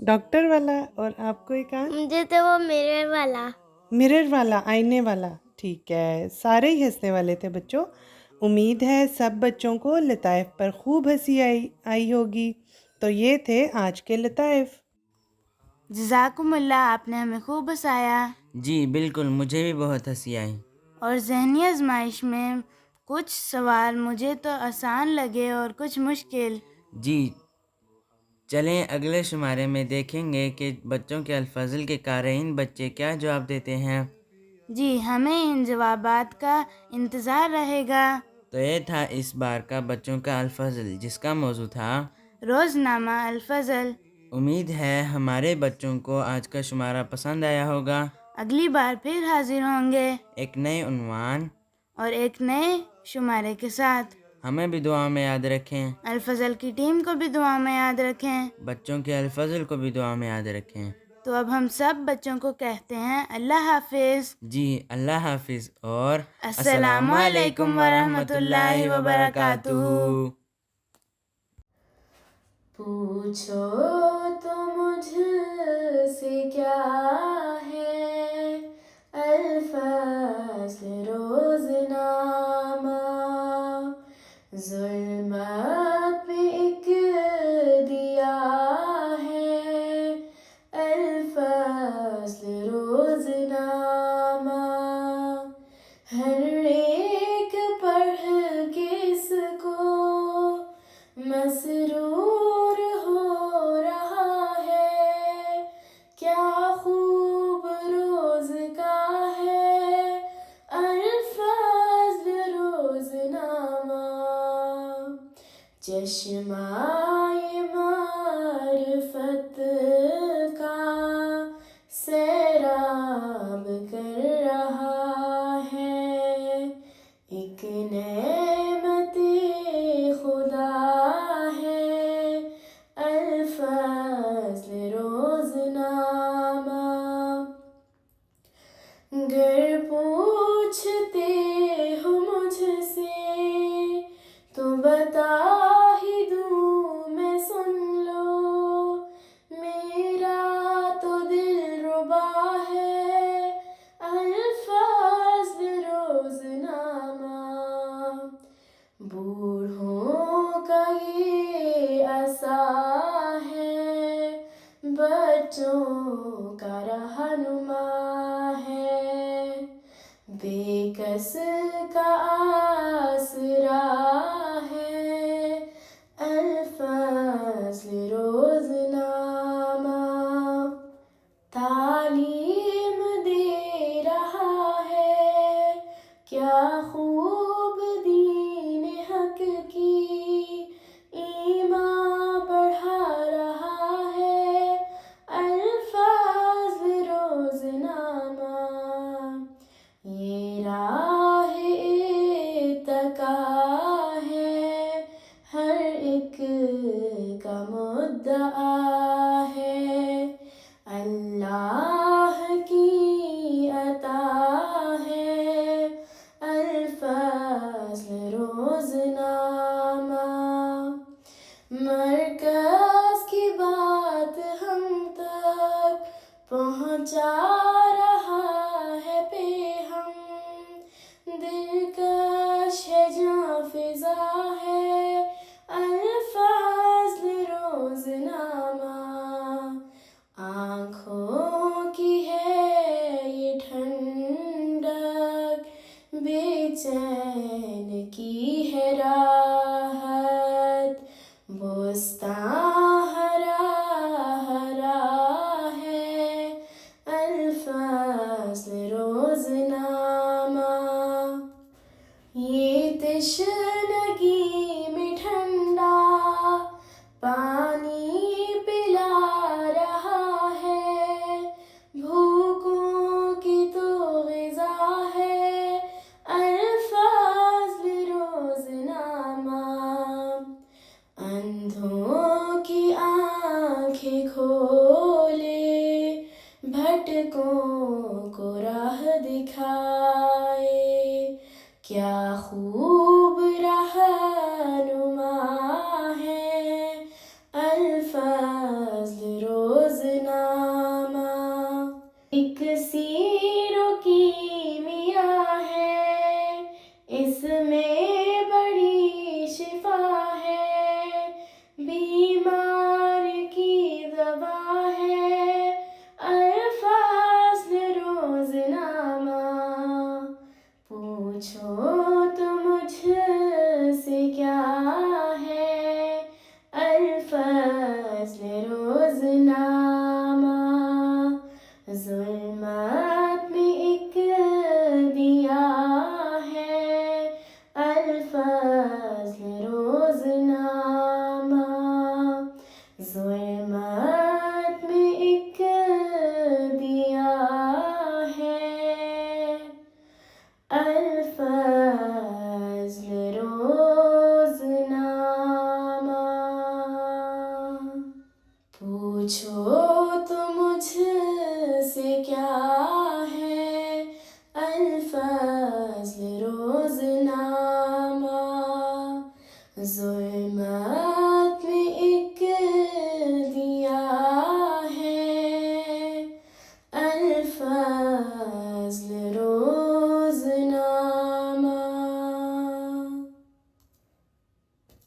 ڈاکٹر والا، اور آپ کو ایک مجھے تو وہ میرر والا. مرر والا، آئینے والا. ٹھیک ہے، سارے ہی ہنسنے والے تھے بچوں. امید ہے سب بچوں کو لطائف پر خوب ہنسی آئی ہوگی. تو یہ تھے آج کے لطائف. جزاکم اللہ، آپ نے ہمیں خوب ہنسایا. جی بالکل، مجھے بھی بہت ہنسی آئی. اور ذہنی آزمائش میں کچھ سوال مجھے تو آسان لگے اور کچھ مشکل. جی چلیں اگلے شمارے میں دیکھیں گے کہ بچوں کے الفاظل کے قارئین بچے کیا جواب دیتے ہیں. جی ہمیں ان جوابات کا انتظار رہے گا. تو یہ تھا اس بار کا بچوں کا الفاظل، جس کا موضوع تھا روزنامہ الفضل. امید ہے ہمارے بچوں کو آج کا شمارہ پسند آیا ہوگا. اگلی بار پھر حاضر ہوں گے ایک نئے عنوان اور ایک نئے شمارے کے ساتھ. ہمیں بھی دعا میں یاد رکھیں، الفضل کی ٹیم کو بھی دعا میں یاد رکھیں. بچوں کے الفاظل کو بھی دعا میں یاد رکھیں. تو اب ہم سب بچوں کو کہتے ہیں اللہ حافظ. جی اللہ حافظ اور السلام علیکم ورحمۃ اللہ وبرکاتہ. پوچھو تو مجھ سے کیا ہے الفصل روزنامہ، ظلمت میں ایک دیا ہے الفصل روزنامہ، ہر ایک پڑھ کے اس کو مسرور ہو رہا ہے، کیا خوب روز کا ہے الفضل روزنامہ، چشمۂ معرفت کا سیراب کر رہا ہے، ایک نعمت خدا ہے الفضل روزنامہ، گر پوچھتے ہو مجھ سے تو بتا ہی دوں میں، سن لو میرا تو دل ربا ہے الفضل روزنامہ، بوڑھوں کا یہ عصا ہے، بچوں کا رہنما ہے، بے کس کا آسرا ہے الفضل روزنامہ، تعلیم دے رہا ہے کیا خوب دین حق کی، ایمان بڑھا رہا ہے الفضل روزنامہ، یہ راہ اتقا ہے ہر ایک کا مدعا ہے، اللہ کی عطا ہے الفضل روزنامہ، مرکز کی بات ہم تک پہنچا رہا ہے پیغام، دلکش ہے جاں فضا ہے الفضل روزنامہ، آنکھوں کی ہے یہ ٹھنڈک، بے چین کی ہے راحت، بوستان ہرا ہرا ہے الفصل روزنامہ، یہ تشنگی میں ٹھنڈا پانی پلا رہا ہے، بھوکوں کی تو غذا ہے الفضل روزنامہ، اندھوں کی آنکھیں کھولے بھٹکوں کو راہ دکھائے، کیا خوب رہنما ہے بچوں